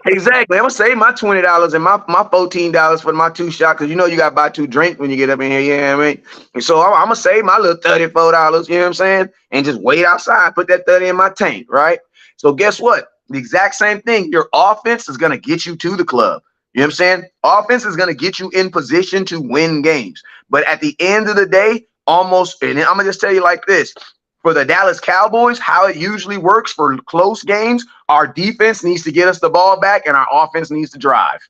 Exactly. I'm gonna save my $20 and my $14 for my 2 shot because you got to buy 2 drinks when you get up in here. You know what I mean? And so I'm gonna save my little $34. You know what I'm saying? And just wait outside, put that 30 in my tank, right? So guess what? The exact same thing. Your offense is gonna get you to the club. You know what I'm saying? Offense is gonna get you in position to win games. But at the end of the day, and I'm gonna just tell you like this. For the Dallas Cowboys, how it usually works for close games, our defense needs to get us the ball back and our offense needs to drive.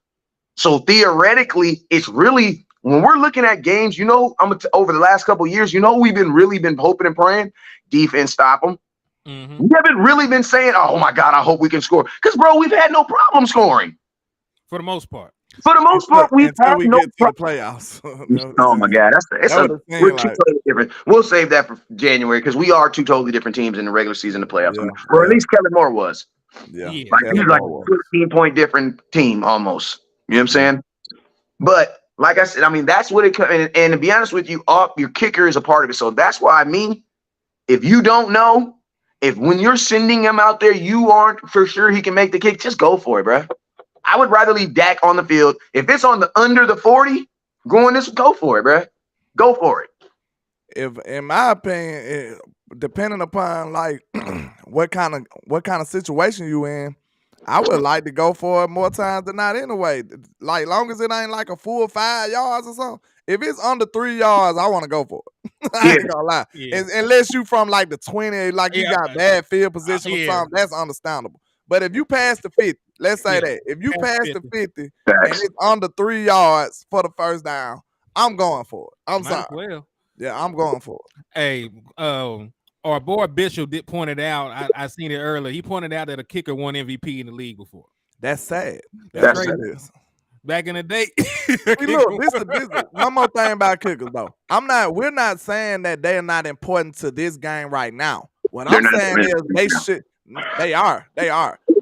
So theoretically, it's really, when we're looking at games, over the last couple of years, we've been hoping and praying, defense stop them. Mm-hmm. We haven't really been saying, oh my God, I hope we can score. Because, bro, we've had no problem scoring. For the most part. For the most part, we've had no get to the playoffs. Oh my God, we're totally different. We'll save that for January because we are 2 totally different teams in the regular season, the playoffs. Or at least Kellen Moore was. Yeah, he's like a 15-point different team almost. You know what I'm saying? But like I said, I mean that's what it comes. And to be honest with you, your kicker is a part of it. So that's why if you don't know, when you're sending him out there, you aren't for sure he can make the kick. Just go for it, bro. I would rather leave Dak on the field. If it's on the under the 40, go for it, bro. Go for it. If, in my opinion, depending upon like what kind of situation you in, I would like to go for it more times than not anyway. Like long as it ain't like a full 5 yards or something. If it's under 3 yards, I want to go for it. I ain't gonna lie. Yeah. Unless you from like the 20, like you got bad field position or something, that's understandable. But if you pass the 50, let's say that. If you pass the 50 and it's under 3 yards for the first down, I'm going for it. I'm sorry. Well. Yeah, I'm going for it. Hey, our boy Bishop did point it out. I seen it earlier. He pointed out that a kicker won MVP in the league before. That's sad. That's crazy. Back in the day. See, look, this one more thing about kickers though. We're not saying that they're not important to this game right now. What I'm saying is they are.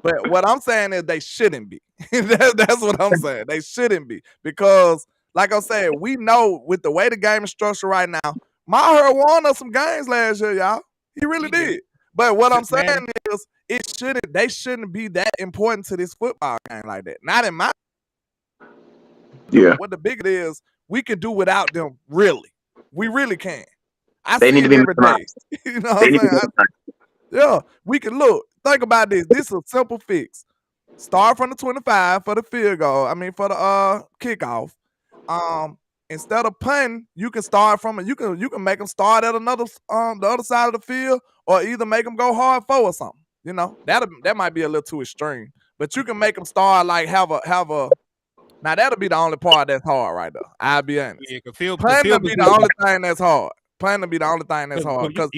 But what I'm saying is they shouldn't be. That's what I'm saying. They shouldn't be. Because, like I said, we know with the way the game is structured right now, Maher won us some games last year, y'all. He really did. But what I'm saying is they shouldn't be that important to this football game like that. Not in my What the big it is, we can do without them, really. We really can. They need to be every day. You know what I'm saying? Yeah, we can look. Think about this. This is a simple fix. Start from the 25 for the field goal. I mean, for the kickoff. Instead of punting, you can start from it. You can make them start at another the other side of the field, or either make them go hard 4 or something. You know, that might be a little too extreme. But you can make them start like have a. Now that'll be the only part that's hard right there. I'll be honest. Yeah, punting will be the only thing that's hard. Planning to be the only thing that's hard because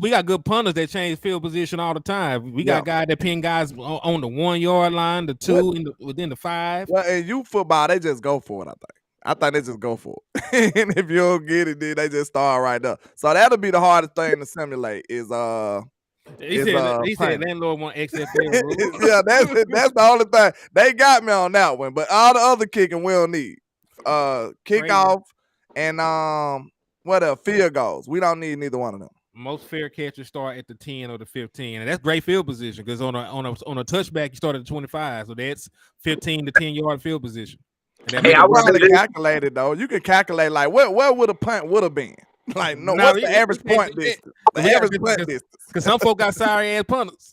we got good punters that change field position all the time. We got guys that pin guys on the 1 yard line, the 2 within the 5. Well, in youth football, they just go for it. I think they just go for it. And if you don't get it, then they just start right there. So that'll be the hardest thing to simulate. He said landlord want XFL rules. Yeah, that's it. That's the only thing. They got me on that one, but all the other kicking we don't need. Kickoff and what else? Field goals. We don't need neither one of them. Most fair catchers start at the 10 or the 15, and that's great field position because on a touchback you start at the 25, so that's 15 to 10-yard field position. Hey, I want to calculate it though. You can calculate like what would a punt would have been. Like what's the average point distance? The average punt distance. Because some folk got sorry ass punters.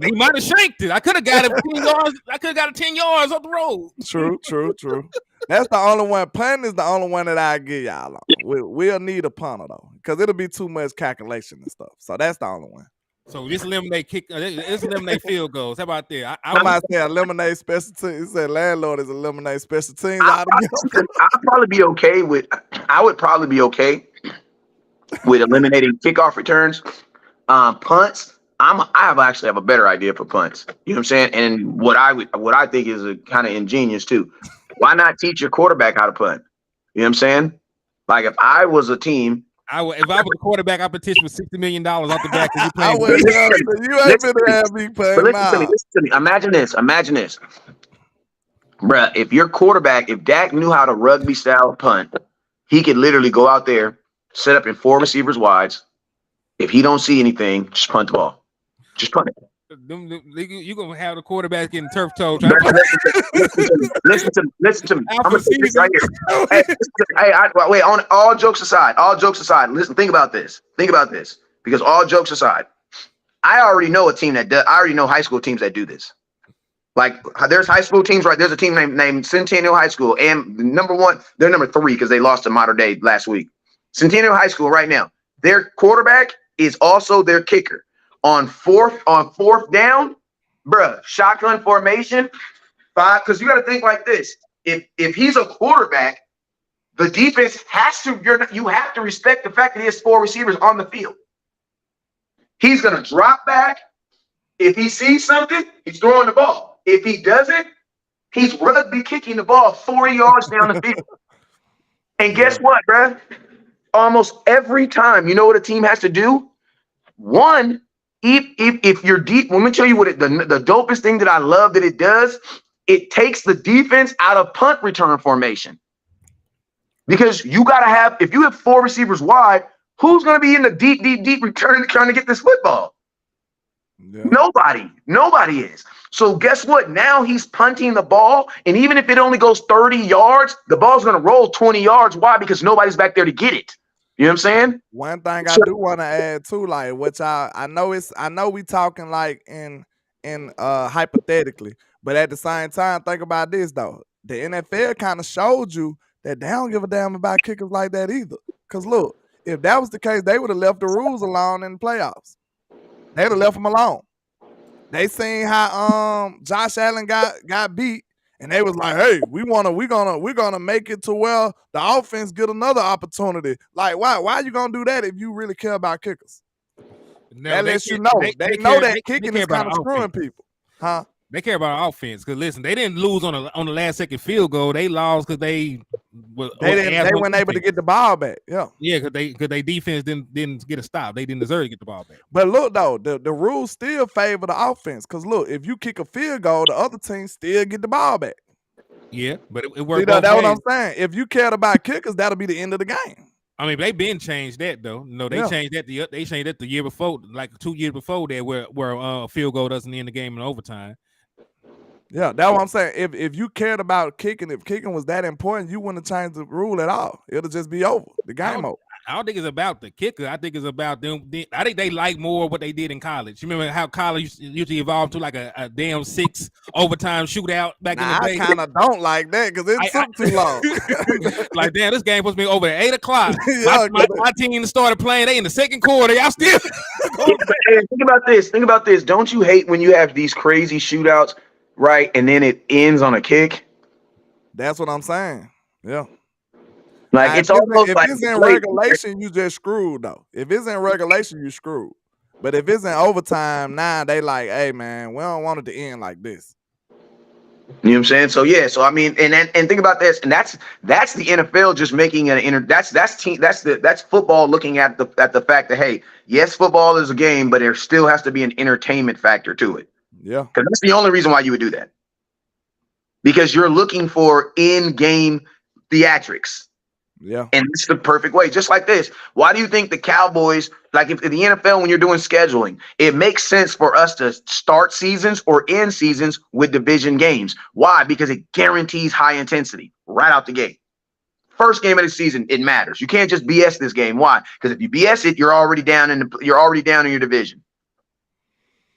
We might have shanked it. I could have got it 10 yards. I could have got it 10 yards up the road. True. That's the only one. Punting is the only one that I give y'all on. We'll need a punter though, because it'll be too much calculation and stuff. So that's the only one. So this eliminate field goals. How about that? I might say eliminate special teams. He said landlord is eliminate special teams. I would probably be okay with eliminating kickoff returns. Punts, I actually have a better idea for punts. You know what I'm saying? And what I think is a kind of ingenious too. Why not teach your quarterback how to punt? You know what I'm saying? Like if I was a team. If I was a quarterback, I petition for $60 million off the back. You ain't gonna have me playing. Listen to me. Imagine this. Bruh, if Dak knew how to rugby style punt, he could literally go out there, set up in 4 receivers wides. If he don't see anything, just punt the ball. Just punt it. You gonna have the quarterback getting turf toe. Listen to me. I'm gonna say this right here. Wait. On all jokes aside, listen. Think about this. Because all jokes aside, I already know a team that does. I already know high school teams that do this. Like there's high school teams, right? There's a team named Centennial High School, and number 1, they're number 3 because they lost to Mater Dei last week. Centennial High School right now. Their quarterback is also their kicker. On fourth down, bruh, shotgun formation, 5. Because you got to think like this: if he's a quarterback, the defense has to. You have to respect the fact that he has 4 receivers on the field. He's gonna drop back. If he sees something, he's throwing the ball. If he doesn't, he's rugby kicking the ball 40 yards down the field. And guess what, bruh? Almost every time, you know what a team has to do? One, if you're deep, let me tell you what the dopest thing that I love that it does. It takes the defense out of punt return formation. Because you got to have, if you have 4 receivers wide, who's going to be in the deep return trying to get this football? Yeah. Nobody is. So guess what? Now he's punting the ball, and even if it only goes 30 yards, the ball's going to roll 20 yards. Why? Because nobody's back there to get it. You know what I'm saying? One thing I do want to add too, like which I know we talking like in hypothetically, but at the same time, think about this though. The NFL kind of showed you that they don't give a damn about kickers like that either. Because look, if that was the case, they would have left the rules alone in the playoffs. They'd have left them alone. They seen how Josh Allen got beat, and they was like, "Hey, we're gonna make it to where the offense get another opportunity." Like, why you gonna do that if you really care about kickers? No, that lets you know they know that kicking is kind of screwing people, huh? They care about offense because listen, they didn't lose on the last second field goal. They lost because they weren't able to get the ball back. Yeah, because they defense didn't get a stop. They didn't deserve to get the ball back. But look though, the rules still favor the offense because look, if you kick a field goal, the other team still get the ball back. Yeah, but it worked. That's what I'm saying. If you cared about kickers, that'll be the end of the game. I mean, they been changed that though. No, they changed that. They changed that the year before, like 2 years before that, where a field goal doesn't end the game in overtime. Yeah, that's what I'm saying. If you cared about kicking, if kicking was that important, you wouldn't have changed the rule at all. It'll just be over. The game over. I don't think it's about the kicker. I think it's about them. I think they like more what they did in college. You remember how college usually evolved to like a damn 6 overtime shootout back in the day? I kind of don't like that because it took too long. Like, damn, this game supposed to be over at 8 o'clock. My team started playing. They in the second quarter. Y'all still. Think about this. Don't you hate when you have these crazy shootouts, right? And then it ends on a kick? That's what I'm saying. Yeah. Like now, it's almost like it's in regulation, you just screwed though. If it's in regulation, you screwed. But if it's in overtime, now they like, hey man, we don't want it to end like this. You know what I'm saying? So yeah, so I mean, and think about this, and that's the NFL just making an that's football looking at the fact that hey, yes, football is a game, but there still has to be an entertainment factor to it. Yeah, because that's the only reason why you would do that. Because you're looking for in-game theatrics. Yeah. And it's the perfect way. Just like this. Why do you think the Cowboys, like if the NFL, when you're doing scheduling, it makes sense for us to start seasons or end seasons with division games? Why? Because it guarantees high intensity right out the gate. First game of the season, it matters. You can't just BS this game. Why? Because if you BS it, you're already down in your division.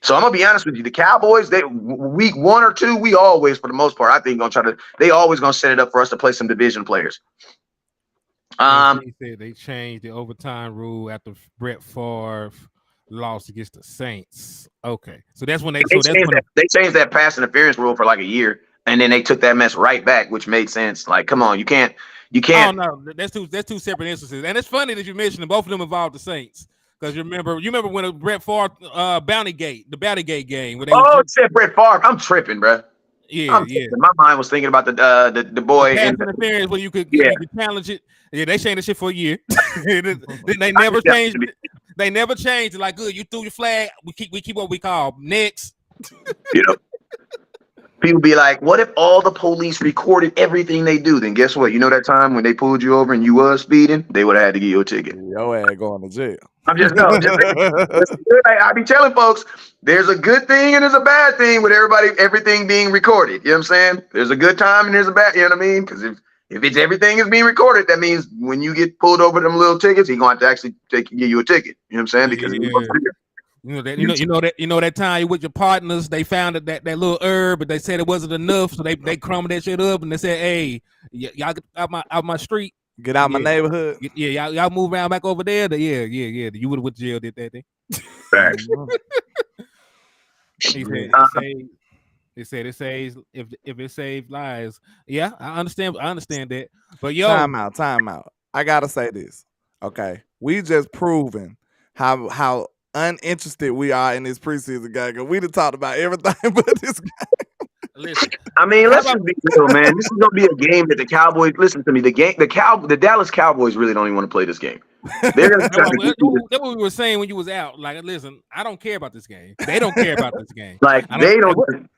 So I'm gonna be honest with you. The Cowboys, they week 1 or 2, we always, for the most part, I think they always gonna set it up for us to play some division players. They said they changed the overtime rule after Brett Favre lost against the Saints. Okay, so that's when they changed that pass interference rule for like a year, and then they took that mess right back, which made sense. Like, come on, you can't. Oh no, that's two separate instances, and it's funny that you mentioned both of them involved the Saints. Because you remember when Brett Favre the Bounty Gate game. Where said Brett Favre. I'm tripping, bro. Yeah. My mind was thinking about the boy in the interference where you could challenge it. Yeah, they changed the shit for a year. They never changed it. They never changed it. Like, good, you threw your flag. We keep what we call next. You know. People be like, what if all the police recorded everything they do? Then guess what? You know that time when they pulled you over and you was speeding, they would have had to give you a ticket. Your ass going to jail. I'm just I be telling folks there's a good thing and there's a bad thing with everything being recorded. You know what I'm saying? There's a good time and there's a bad, you know what I mean? Because if it's everything is being recorded, that means when you get pulled over them little tickets, he's going to actually give you a ticket. You know what I'm saying? Because you know that time you with your partners, they found that little herb, but they said it wasn't enough, so they crumbled that shit up and they said, "Hey, y'all get out my street, get out my neighborhood." Yeah, y'all move around back over there. Yeah. You would have went to jail, did that thing. Facts. He said it saves if it saves lives. Yeah, I understand that. But time out. I gotta say this. Okay, we just proven how uninterested we are in this preseason game. Cause we done talked about everything but this game. Listen, I mean, let's just be real, man. This is gonna be a game that the Cowboys. Listen to me. The Dallas Cowboys really don't even want to play this game. They're gonna that's what we were saying when you was out. Like, listen, I don't care about this game. They don't care about this game. Like they don't.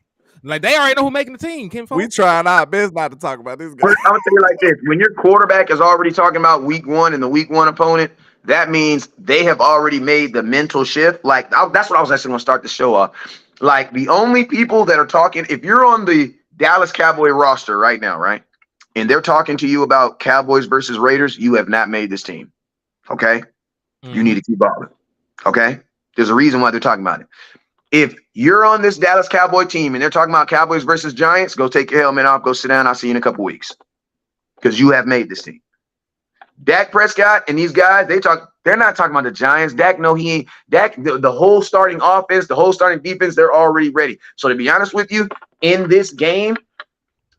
Like they already know who's making the team. We trying our best not to talk about this game. I'm gonna tell you like this: when your quarterback is already talking about week one and the week one opponent, that means they have already made the mental shift. Like that's what I was actually gonna start the show off. Like the only people that are talking, if you're on the Dallas Cowboy roster right now, right, and they're talking to you about Cowboys versus Raiders, you have not made this team. Okay, you need to keep balling. Okay, there's a reason why they're talking about it. If you're on this Dallas Cowboy team and they're talking about Cowboys versus Giants, go take your helmet off, go sit down. I'll see you in a couple weeks because you have made this team. Dak Prescott and these guys, they're not talking about the Giants. Dak, no, he ain't. Dak, the whole starting offense, the whole starting defense, they're already ready. So to be honest with you, in this game,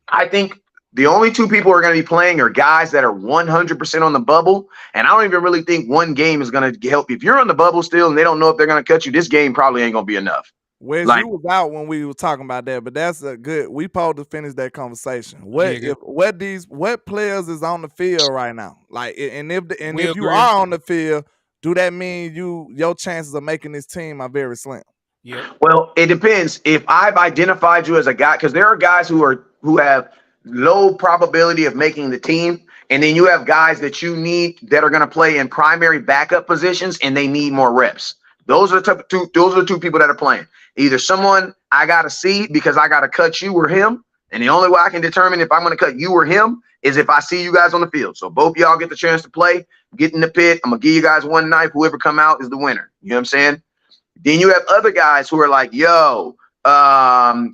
I think the only two people who are going to be playing are guys that are 100% on the bubble. And I don't even really think one game is going to help you. If you're on the bubble still and they don't know if they're going to cut you, this game probably ain't going to be enough. Wes, you was out when we were talking about that, but that's a good. We supposed to finish that conversation. What players is on the field right now? Like, if you are on the field, do that mean your chances of making this team are very slim? Yeah. Well, it depends. If I've identified you as a guy, because there are guys who have low probability of making the team, and then you have guys that you need that are going to play in primary backup positions, and they need more reps. Those are the two people that are playing. Either someone I got to see because I got to cut you or him, and the only way I can determine if I'm going to cut you or him is if I see you guys on the field. So both y'all get the chance to play, get in the pit. I'm going to give you guys one knife. Whoever come out is the winner. You know what I'm saying? Then you have other guys who are like, yo, let me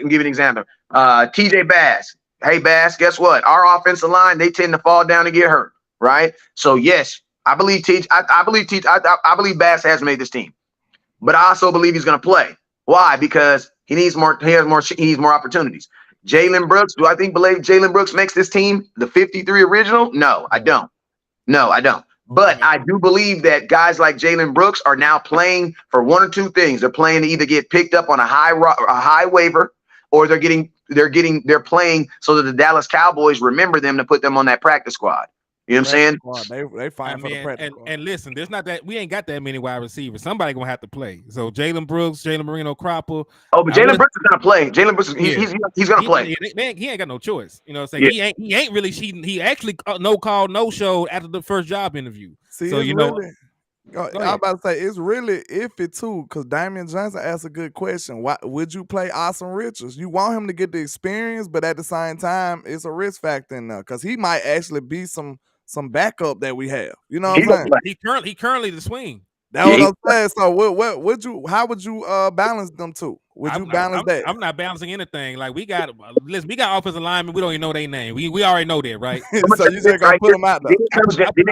give you an example. TJ Bass. Hey, Bass, guess what? Our offensive line, they tend to fall down and get hurt, right? So, yes, I believe Bass has made this team. But I also believe he's going to play. Why? Because he needs more opportunities. Jalen Brooks, do I believe Jalen Brooks makes this team the 53 original? No, I don't. But I do believe that guys like Jalen Brooks are now playing for one or two things. They're playing to either get picked up on a high waiver, or they're playing so that the Dallas Cowboys remember them to put them on that practice squad. You know what I'm saying? They fighting for the practice squad. And listen, there's not that we ain't got that many wide receivers. Somebody gonna have to play. So Jalen Brooks, Jalen Marino Cropper. Oh, but Jalen Brooks is gonna play. Jalen Brooks, he's gonna play. He ain't got no choice. You know what I'm saying? He ain't really cheating. He actually no call, no show after the first job interview. See, so you know. I'm about to say it's really iffy too, because Damian Johnson asked a good question. Why would you play Austin Richards? You want him to get the experience, but at the same time, it's a risk factor in there because he might actually be some backup that we have. You know what I'm saying? He currently the swing. That's what I'm saying. So how would you balance them two? Would you balance that? I'm not balancing anything. Like we got offensive linemen. We don't even know their name. We already know that, right? So you just gonna put them out there.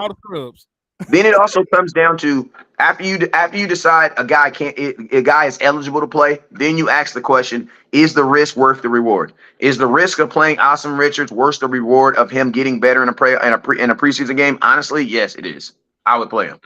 All the scrubs. Then it also comes down to after you decide a guy is eligible to play, then you ask the question, is the risk worth the reward? Is the risk of playing Austin Richards worth the reward of him getting better in a preseason game? Honestly, yes, it is. I would play him.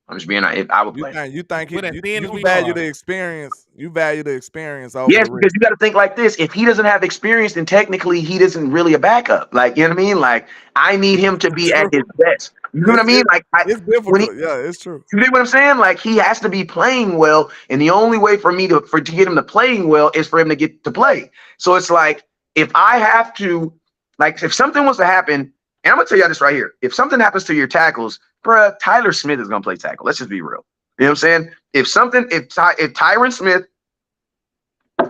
I'm just being if I would play. You think But as thin as you we value are. the experience? You value the experience over Yes, the risk. because you got to think like this. If he doesn't have experience, then technically he isn't really a backup. Like, you know what I mean? Like, I need him to be at his best. You know what I mean? Like, It's when he, difficult. Yeah, it's true. you know what I'm saying? Like, he has to be playing well, and the only way for me to get him to playing well is for him to get to play. So it's like, if I have to, like, if something was to happen, and I'm gonna tell you this right here: if something happens to your tackles, bruh, Tyler Smith is gonna play tackle. Let's just be real. You know what I'm saying? If Tyron Smith, you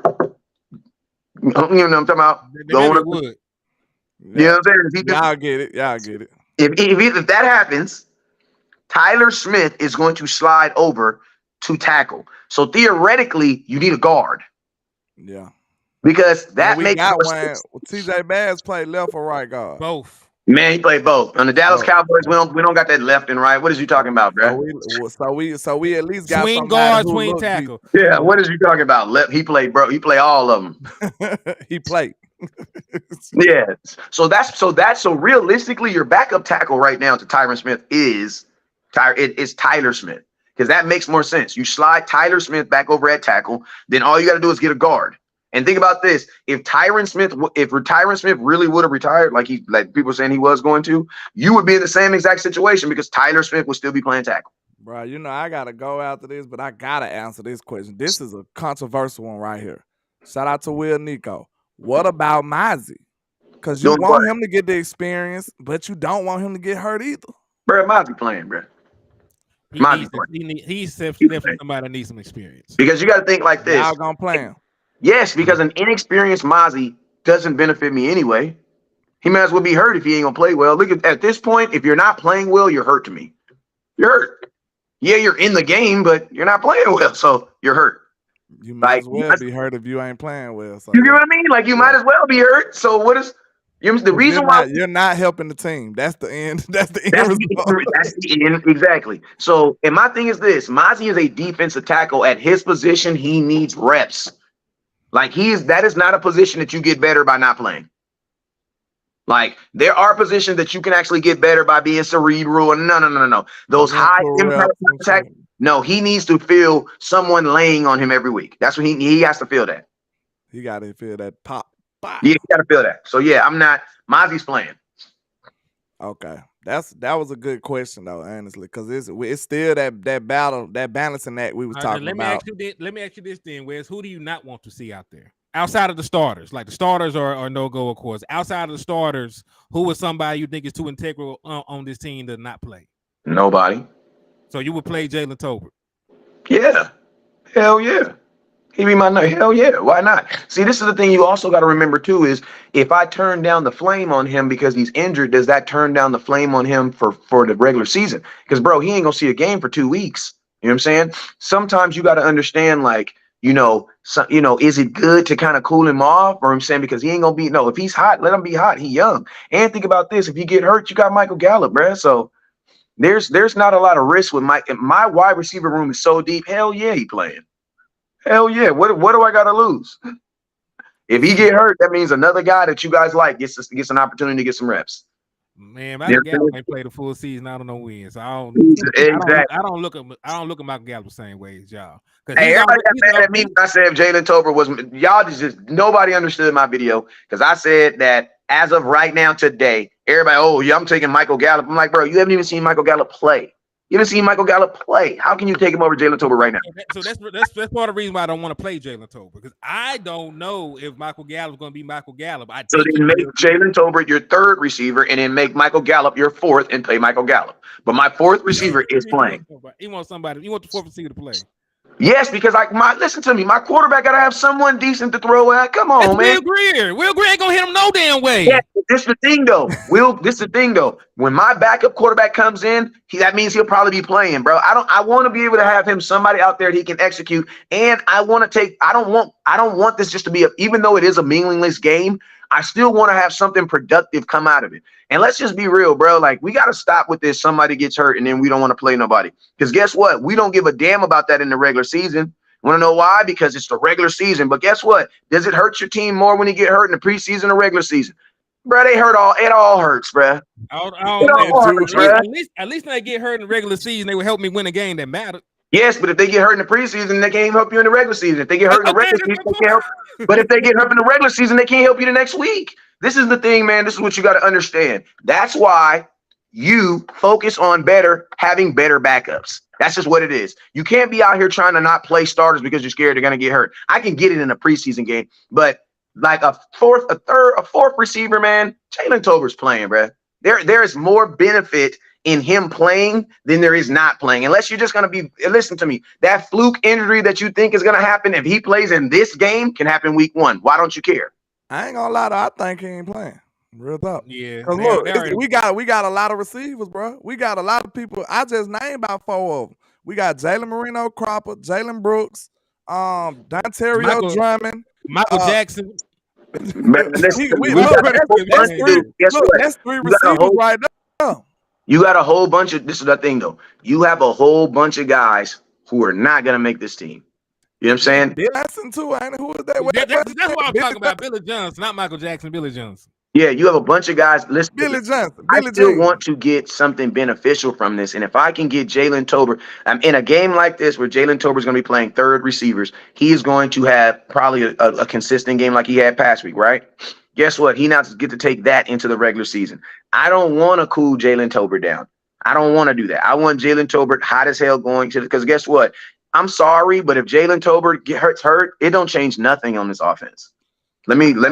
know what I'm talking about? They would. You know what I'm saying? Y'all get it. Y'all get it. If that happens, Tyler Smith is going to slide over to tackle. So theoretically, you need a guard. Yeah. Because that makes got more one. sense. TJ Bass played left or right guard. Both. Man, he played both. On the Dallas Cowboys, we don't got that left and right. What is you talking about, bro? So we at least got Swing somebody guard, who swing looked tackle. Yeah, what is you talking about? Left. He played, bro. He played all of them. He played. Yeah. So realistically, your backup tackle right now to Tyron Smith is Tyler Smith, because that makes more sense. You slide Tyler Smith back over at tackle, then all you got to do is get a guard. And think about this: if Tyron Smith really would have retired, like people saying he was going to, you would be in the same exact situation because Tyler Smith would still be playing tackle. Bro, you know I gotta go after this, but I gotta answer this question. This is a controversial one right here. Shout out to Will Nico. What about Mozzie? Because you want him to get the experience, but you don't want him to get hurt either. Bro, Mozzie playing, bro. He's definitely somebody that needs some experience. Because you got to think like this. Y'all gonna play him? Yes, because an inexperienced Mozzie doesn't benefit me anyway. He might as well be hurt if he ain't gonna play well. Look at this point, if you're not playing well, you're hurt to me. You're hurt. Yeah, you're in the game, but you're not playing well, so you're hurt. You might as well be hurt if you ain't playing well. So you get what I mean? Like you might as well be hurt. So what is the reason why you're not helping the team? That's the end. That's the end. That's the end. Exactly. So, and my thing is this: Mozzie is a defensive tackle. At his position, he needs reps. Like that is not a position that you get better by not playing. Like there are positions that you can actually get better by being cerebral. And no. Those high impact attack. No, he needs to feel someone laying on him every week. That's what he has to feel that. He got to feel that pop. Yeah, you got to feel that. So yeah, I'm not. Mozzie's playing. Okay, that was a good question though, honestly, because it's still that battle, that balancing act we was talking about. Let me ask you this then, Wes. Who do you not want to see out there outside of the starters? Like the starters are no go, of course. Outside of the starters, who is somebody you think is too integral on this team to not play? Nobody. So you would play Jalen Tolbert? Yeah, hell yeah. He be my name. Hell yeah. Why not? See, this is the thing you also got to remember too, is if I turn down the flame on him because he's injured, does that turn down the flame on him for the regular season? Because bro, he ain't gonna see a game for 2 weeks. You know what I'm saying? Sometimes you got to understand, like, is it good to kind of cool him off? Or I'm saying, because he ain't gonna be, if he's hot, let him be hot. He young. And think about this: if you get hurt, you got Michael Gallup, bro. So there's not a lot of risk with Mike. My wide receiver room is so deep. Hell yeah, he playing. Hell yeah. What do I got to lose? If he get hurt, that means another guy that you guys like gets an opportunity to get some reps. Man, Michael Gallup ain't played a full season. I don't know when. So I don't look at Michael Gallup the same way as y'all. Hey, everybody got mad at me when I said Jalen Tolbert was y'all just nobody understood my video because I said that as of right now today, everybody, I'm taking Michael Gallup. I'm like, bro, you haven't even seen Michael Gallup play. You haven't seen Michael Gallup play. How can you take him over Jalen Tolbert right now? So that's part of the reason why I don't want to play Jalen Tolbert, because I don't know if Michael Gallup is going to be Michael Gallup. So then make Jalen Tolbert your third receiver and then make Michael Gallup your fourth and play Michael Gallup. But my fourth receiver is playing. You want the fourth receiver to play. Yes, because listen to me, my quarterback got to have someone decent to throw at. Come on, man. Will Greer ain't gonna hit him no damn way. Yeah, this is the thing though. When my backup quarterback comes in, that means he'll probably be playing, bro. I want to be able to have him somebody out there that he can execute, and I don't want this just to be even though it is a meaningless game, I still want to have something productive come out of it. And let's just be real, bro. Like, we got to stop with this. Somebody gets hurt and then we don't want to play nobody. Because guess what? We don't give a damn about that in the regular season. Want to know why? Because it's the regular season. But guess what? Does it hurt your team more when you get hurt in the preseason or regular season? Bro, it all hurts, bro. All It that. all hurts, bro. At least when they get hurt in the regular season, they will help me win a game that mattered. Yes, but if they get hurt in the preseason, they can't help you in the regular season. If they get hurt in the regular season, they can't help. But if they get hurt in the regular season, they can't help you the next week. This is the thing, man. This is what you got to understand. That's why you focus on having better backups. That's just what it is. You can't be out here trying to not play starters because you're scared they're going to get hurt. I can get it in a preseason game, but like a fourth receiver, man, Jalen Tolbert's playing, bro. There is more benefit in him playing than there is not playing. Unless you're just going to be, listen to me, that fluke injury that you think is going to happen if he plays in this game can happen week 1. Why don't you care? I ain't gonna lie to you, I think he ain't playing. Real talk. Yeah. Because look, we got a lot of receivers, bro. We got a lot of people. I just named about 4 of them. We got Jalen Marino Cropper, Jalen Brooks, Dontario Drummond, Michael Jackson. Man, that's 3 receivers right now. You got a whole bunch of, this is the thing though. You have a whole bunch of guys who are not going to make this team. You know what I'm saying? Bill Johnson too. Who is that? That's what I'm talking about. Billy Johnson, not Michael Jackson. Billy Johnson. Yeah, you have a bunch of guys. Listen, Billy Johnson. I still want to get something beneficial from this. And if I can get Jalen Tolbert, in a game like this where Jalen Tolbert is going to be playing third receivers, he is going to have probably a consistent game like he had past week, right? Guess what? He now get to take that into the regular season. I don't want to cool Jalen Tolbert down. I don't want to do that. I want Jalen Tolbert hot as hell going to, because guess what? I'm sorry, but if Jalen Tolbert gets hurt, it don't change nothing on this offense. Let me get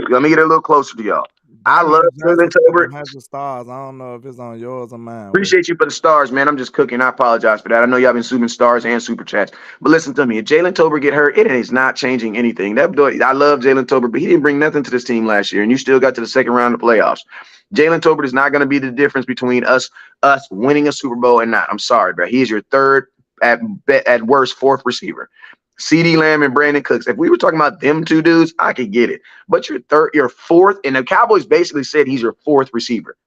a little closer to y'all. I love Jalen Tolbert. Has the stars. I don't know if it's on yours or mine. Appreciate you for the stars, man. I'm just cooking. I apologize for that. I know y'all been super stars and super chats, but listen to me. If Jalen Tolbert get hurt, it is not changing anything. That boy, I love Jalen Tolbert, but he didn't bring nothing to this team last year, and you still got to the second round of the playoffs. Jalen Tolbert is not going to be the difference between us winning a Super Bowl and not. I'm sorry, bro. He is your third, at worst, fourth receiver. CeeDee Lamb and Brandon Cooks. If we were talking about them two dudes, I could get it. But your fourth, and the Cowboys basically said he's your fourth receiver.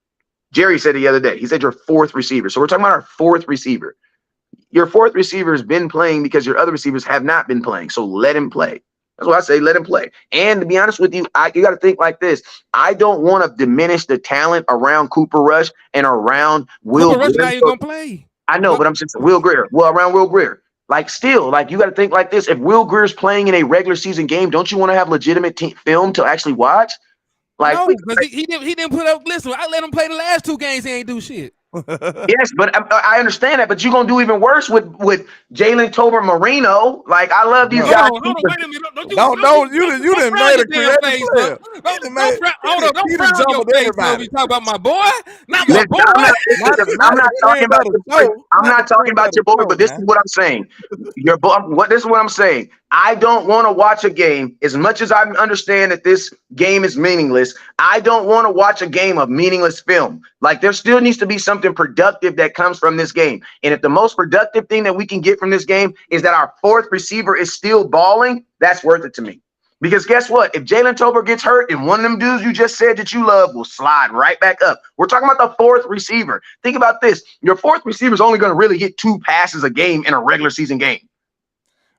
Jerry said the other day, he said your fourth receiver. So we're talking about our fourth receiver. Your fourth receiver has been playing because your other receivers have not been playing. So let him play. That's why I say let him play. And to be honest with you, you got to think like this. I don't want to diminish the talent around Cooper Rush and around Will Greer. Cooper Rush not even going to play. I know, but I'm just Will Greer. Well, around Will Greer. Like still, like you got to think like this. If Will Greer's playing in a regular season game, don't you want to have legitimate film to actually watch? Like, no, because he didn't put up. Listen, I let him play the last 2 games. He ain't do shit. Yes, but I understand that. But you're gonna do even worse with Jalen Tolbert Marino. Like I love these guys. Hold on, wait a minute. You didn't made a creative player. Don't frown on your face when you talk about my boy. Not my boy. I'm not talking about your boy. I'm not talking about your boy. But this is what I'm saying. Your boy. This is what I'm saying. I don't want to watch a game as much as I understand that this game is meaningless. I don't want to watch a game of meaningless film. Like there still needs to be something productive that comes from this game. And if the most productive thing that we can get from this game is that our fourth receiver is still balling, that's worth it to me. Because guess what? If Jalen Tolbert gets hurt and one of them dudes you just said that you love will slide right back up. We're talking about the fourth receiver. Think about this. Your fourth receiver is only going to really get 2 passes a game in a regular season game.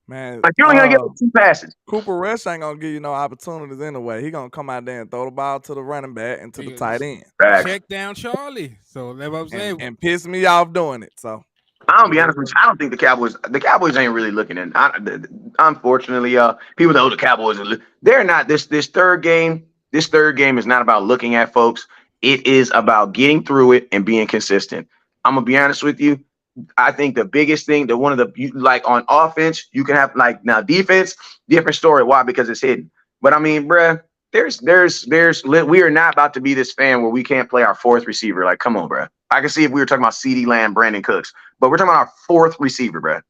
Man, like you're only gonna get 2 passes. Cooper Rush ain't gonna give you no opportunities anyway. He gonna come out there and throw the ball to the running back and to the tight end. Check down Charlie. So that's what I'm saying. And piss me off doing it. So I'll be honest with you. I don't think the Cowboys ain't really looking in. Unfortunately, people know the Cowboys they're not this third game. This third game is not about looking at folks. It is about getting through it and being consistent. I'm gonna be honest with you. I think the biggest thing that one of the like on offense, you can have like now defense, different story. Why? Because it's hidden. But I mean, bruh, we are not about to be this fan where we can't play our fourth receiver. Like, come on, bruh. I can see if we were talking about CeeDee Lamb, Brandon Cooks, but we're talking about our fourth receiver, bruh.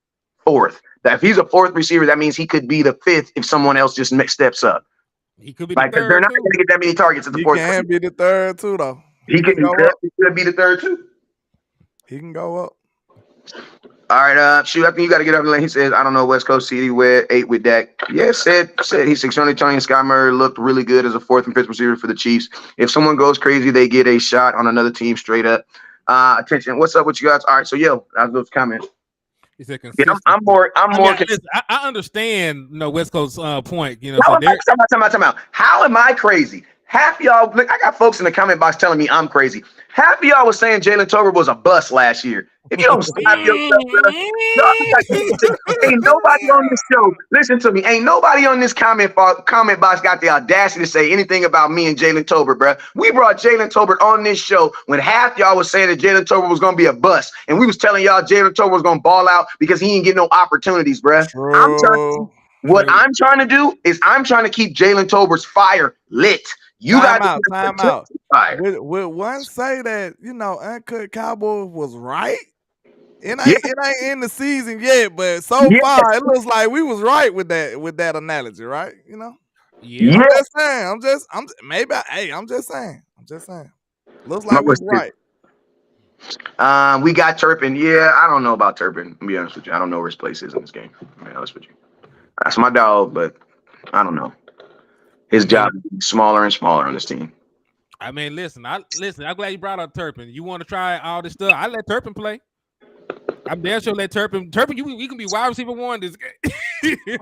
Fourth. That if he's a fourth receiver, that means he could be the fifth if someone else just steps up. He could be like the third. They're not going to get that many targets at the fourth. He can be the third too, though. He could be the third too. He can go up. All right, shoot. I think you got to get up there. He says, I don't know, West Coast City with 8 with Dak. Yeah, said he's extremely Tony and Sky Murray looked really good as a 4th and 5th receiver for the Chiefs. If someone goes crazy, they get a shot on another team straight up. Attention. What's up with you guys? All right, so that's those comments. Yeah, I'm more. I understand, West Coast point. Time out. How am I crazy? half of y'all, look, I got folks in the comment box telling me I'm crazy. Half of y'all was saying Jalen Tolbert was a bust last year. If you don't slap yourself, bro, ain't nobody on this show. Listen to me. Ain't nobody on this comment box got the audacity to say anything about me and Jalen Tolbert, bro. We brought Jalen Tolbert on this show when half y'all was saying that Jalen Tolbert was gonna be a bust, and we was telling y'all Jalen Tolbert was gonna ball out because he ain't get no opportunities, bro. What I'm trying to do is I'm trying to keep Jalen Tolbert's fire lit. You got to time out. Would one say that Uncut Cowboy was right? It ain't in the season yet, but so far it looks like we was right with that analogy, right? Yeah. I'm just saying. Looks like we was right. We got Turpin. Yeah, I don't know about Turpin. To be honest with you, I don't know where his place is in this game. To be honest with you, that's my dog, but I don't know. His job is smaller and smaller on this team. I mean, listen. I'm glad you brought up Turpin. You want to try all this stuff? I let Turpin play. I'm damn sure let Turpin. You can be wide receiver one this game.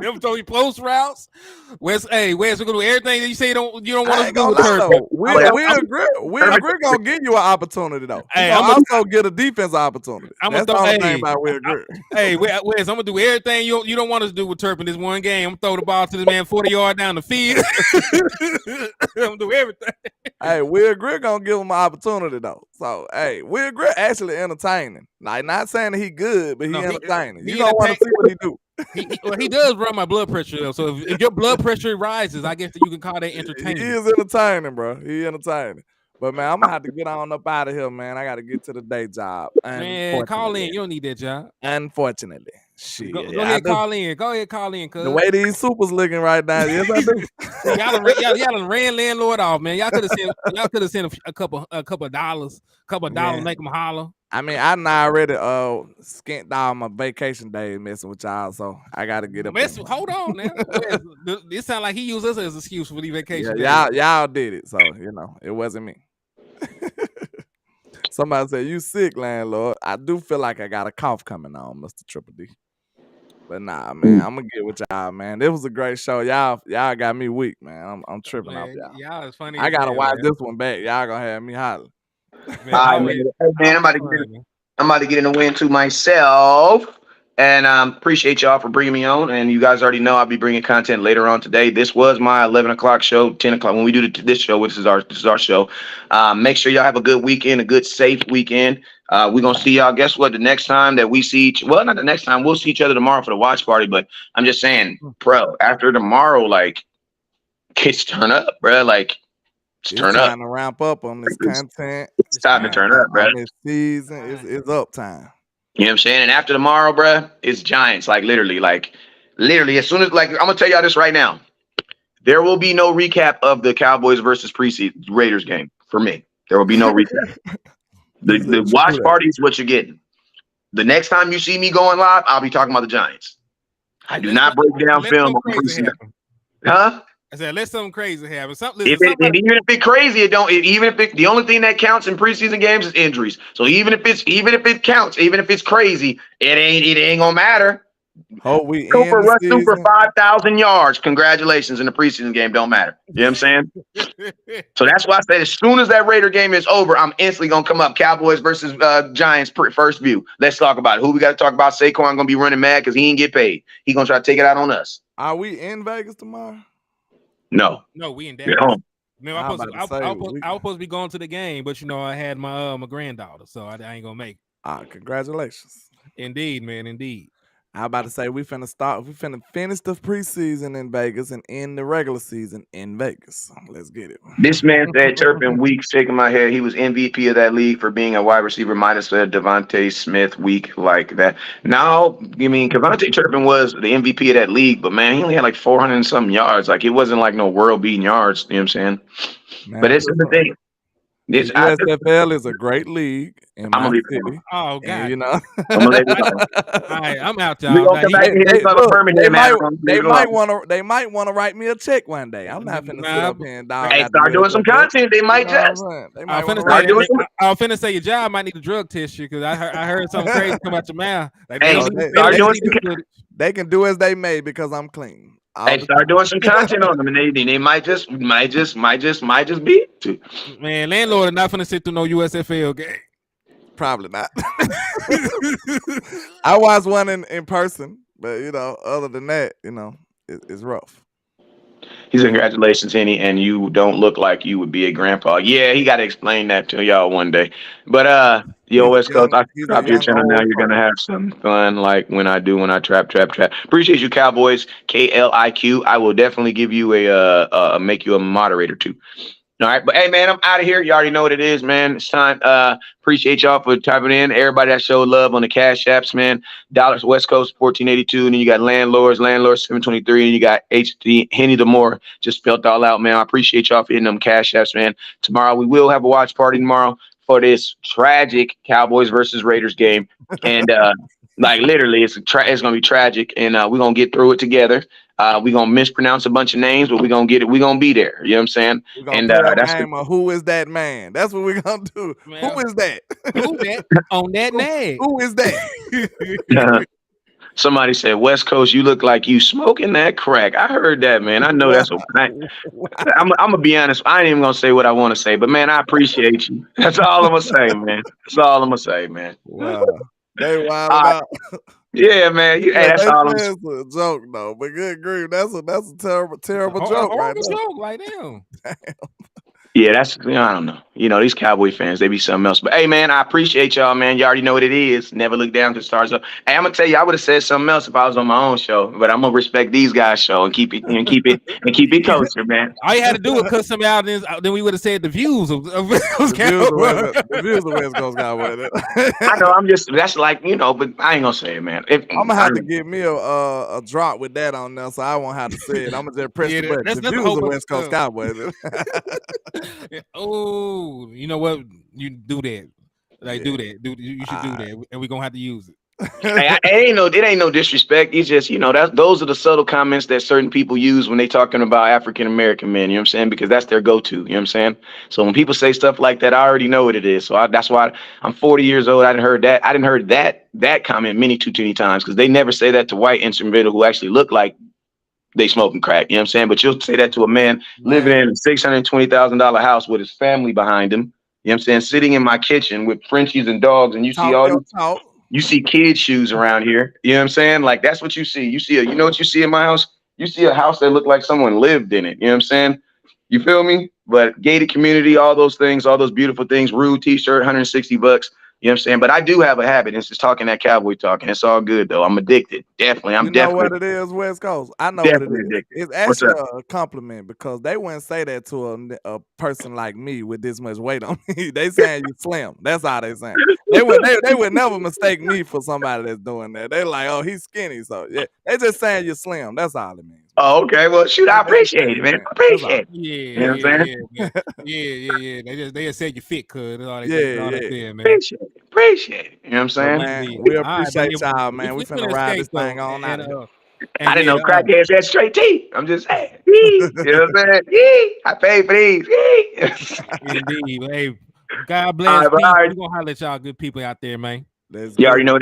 I'm telling you, post routes. Wes, we're gonna do everything that you say you don't want to do with Turpin. We agree gonna give you an opportunity though. Hey, I'm also get a defense opportunity. That's the only thing about we agree. Wes, I'm gonna do everything you don't want us to do with Turpin this one game. I'm gonna throw the ball to this man 40 yards down the field. I'm gonna do everything. Hey, we agree gonna give him an opportunity though. So we agree actually entertaining. Like not saying that he good, but he entertaining. You don't want to see what he do. He does run my blood pressure though. So if your blood pressure rises, I guess that you can call that entertaining. He is entertaining, bro. He entertaining. But man, I'm gonna have to get on up out of here, man. I gotta get to the day job. Man, call in. You don't need that job. Unfortunately. Shit. Go ahead, call in. Go ahead, call in, cuz. The way these supers looking right now, yes, I do. y'all ran landlord off, man. Y'all could have sent a couple of dollars, make them holler. I mean, I already skint all my vacation days messing with y'all, so I gotta get up. Hold on now. This sound like he used us as an excuse for the vacation. Y'all did it, so it wasn't me. Somebody said you sick, landlord. I do feel like I got a cough coming on, Mr. Triple D. But nah, man, I'm gonna get with y'all, man. It was a great show. Y'all got me weak, man. I'm tripping off y'all. Y'all is funny. I gotta watch this one back. Y'all gonna have me holler. Man, I'm about to get in the win to myself. And appreciate y'all for bringing me on. And you guys already know I'll be bringing content later on today. This was my 11 o'clock show, 10 o'clock. When we do this show, this is our show. Make sure y'all have a good weekend, a good, safe weekend. We're going to see y'all. Guess what? The next time that we see not the next time. We'll see each other tomorrow for the watch party. But I'm just saying, bro, after tomorrow, like, kids turn up, bro. Like, it's turn up. Time to ramp up on this content. It's time to turn up, bro. This season, it's up time. You know what I'm saying? And after tomorrow, bruh, it's Giants. Like literally, as soon as I'm gonna tell y'all this right now. There will be no recap of the Cowboys versus preseason Raiders game for me. There will be no recap. The watch party is what you're getting. The next time you see me going live, I'll be talking about the Giants. I do not break down film on preseason. Huh? I said, let something crazy happen. Even if it's crazy, the only thing that counts in preseason games is injuries. So even if it counts, even if it's crazy, it ain't gonna matter. Cooper rushed for 5,000 yards. Congratulations in the preseason game. Don't matter. You know what I'm saying? So that's why I said as soon as that Raider game is over, I'm instantly gonna come up. Cowboys versus Giants first view. Let's talk about it. Who we got to talk about? Saquon gonna be running mad because he ain't get paid. He gonna try to take it out on us. Are we in Vegas tomorrow? No, we in Dallas. Man, I was supposed to be going to the game, but I had my granddaughter, so I ain't gonna make it. Congratulations. Indeed, man, indeed. I'm about to say we finna finish the preseason in Vegas and end the regular season in Vegas. Let's get it. This man said Turpin weak, shaking my head. He was MVP of that league for being a wide receiver minus Devontae Smith weak like that. Now, you mean Devontae Turpin was the MVP of that league, but man, he only had like 400 and something yards. Like it wasn't like no world beating yards. You know what I'm saying? Man, but it's the thing. The USFL is a great league in my city. Oh God! I'm gonna let it All right, I'm out, y'all. They might want to write me a check one day. I'm not finna sit up here and dog. Hey, start doing some content. They might just. I'm finna say your job might need a drug test you because I heard something crazy come out your mouth. They can do as they may because I'm clean. all Hey, the start time. doing some content on them, and they might just be to. Man, landlord are not finna sit through no USFL game. Probably not. I watched one in person, but other than that, it's rough. He said, "Congratulations, Henny, and you don't look like you would be a grandpa." Yeah, he got to explain that to y'all one day. But yo, He's a West Coast, I a subscribe to your young channel now. old You're pro. gonna have some fun, like when I trap. Appreciate you, Cowboys. KLIQ. I will definitely give you make you a moderator too. All right, but hey, man, I'm out of here. You already know what it is, man. It's time. Appreciate y'all for typing in. Everybody that showed love on the Cash Apps, man. Dollars West Coast 1482, and then you got landlords 723, and you got HD Henny the More. Just spelled all out, man. I appreciate y'all for hitting them Cash Apps, man. Tomorrow we will have a watch party tomorrow for this tragic Cowboys versus Raiders game, and like literally, it's gonna be tragic, and we're gonna get through it together. We're gonna mispronounce a bunch of names, but we're gonna get it. We're gonna be there. You know what I'm saying? We're gonna And play a that's game of who is that man. That's what we're gonna do. Man, Who is that? who that on that nag? Who is that? somebody said, West Coast, you look like you smoking that crack. I heard that, man. I know that's I'm gonna be honest. I ain't even gonna say what I want to say, but man, I appreciate you. That's all I'm gonna say, man. That's all I'm gonna say, man. Wow. They wild All right. out. Yeah, man. Hey, that's they all I'm say it's a joke though, but good grief, that's a terrible joke right horrible there. joke, like damn. Yeah, that's I don't know. These Cowboy fans, they be something else. But hey, man, I appreciate y'all, man. You already know what it is. Never look down to the stars up. Hey, I'm gonna tell you, I would have said something else if I was on my own show, but I'm gonna respect these guys' show and keep it kosher, man. All you had to do was cut some out, then we would have said the views of The views of West Coast Cowboys. I know. That's like but I ain't gonna say it, man. I'm gonna have to get me a drop with that on there, so I won't have to say it. I'm gonna just press the button. that's The a views whole of bunch West Coast of Cowboys. Oh, you know what? You do that. Like do that. You should do that, and we're gonna have to use it. Hey, it ain't no disrespect. It's just those are the subtle comments that certain people use when they talking about African American men. You know what I'm saying? Because that's their go-to. You know what I'm saying? So when people say stuff like that, I already know what it is. So that's why I'm 40 years old. I didn't heard that comment too many times because they never say that to white instrumental who actually look like they smoking crack. You know what I'm saying? But you'll say that to a man living in a $620,000 house with his family behind him. You know what I'm saying? Sitting in my kitchen with Frenchies and dogs, and you see all these. You see kids' shoes around here. You know what I'm saying? Like that's what you see. You know what you see in my house? You see a house that looked like someone lived in it. You know what I'm saying? You feel me? But gated community, all those things, all those beautiful things. Rude t-shirt, $160. You know what I'm saying? But I do have a habit. It's just talking that cowboy talking. It's all good though. I'm addicted. Definitely. You know what it is, West Coast? I know what it is. Addicted. It's actually a compliment because they wouldn't say that to a person like me with this much weight on me. They saying you slim. That's all they saying. They would never mistake me for somebody that's doing that. They like, oh, he's skinny. So yeah, they just saying you're slim. That's all it means. Oh, okay. Well, shoot, I appreciate it, man. I appreciate it. Yeah, you know what I'm saying? Yeah. They just said you fit, cuz. All they said, man. Appreciate it. You know what I'm saying? Man, we appreciate y'all, man. We finna ride this thing on out of here. I didn't know crackheads had straight teeth. I'm just saying. You know what I'm saying? I paid for these. Indeed. Hey, God bless. We're gonna holler at y'all good people out there, man. You already know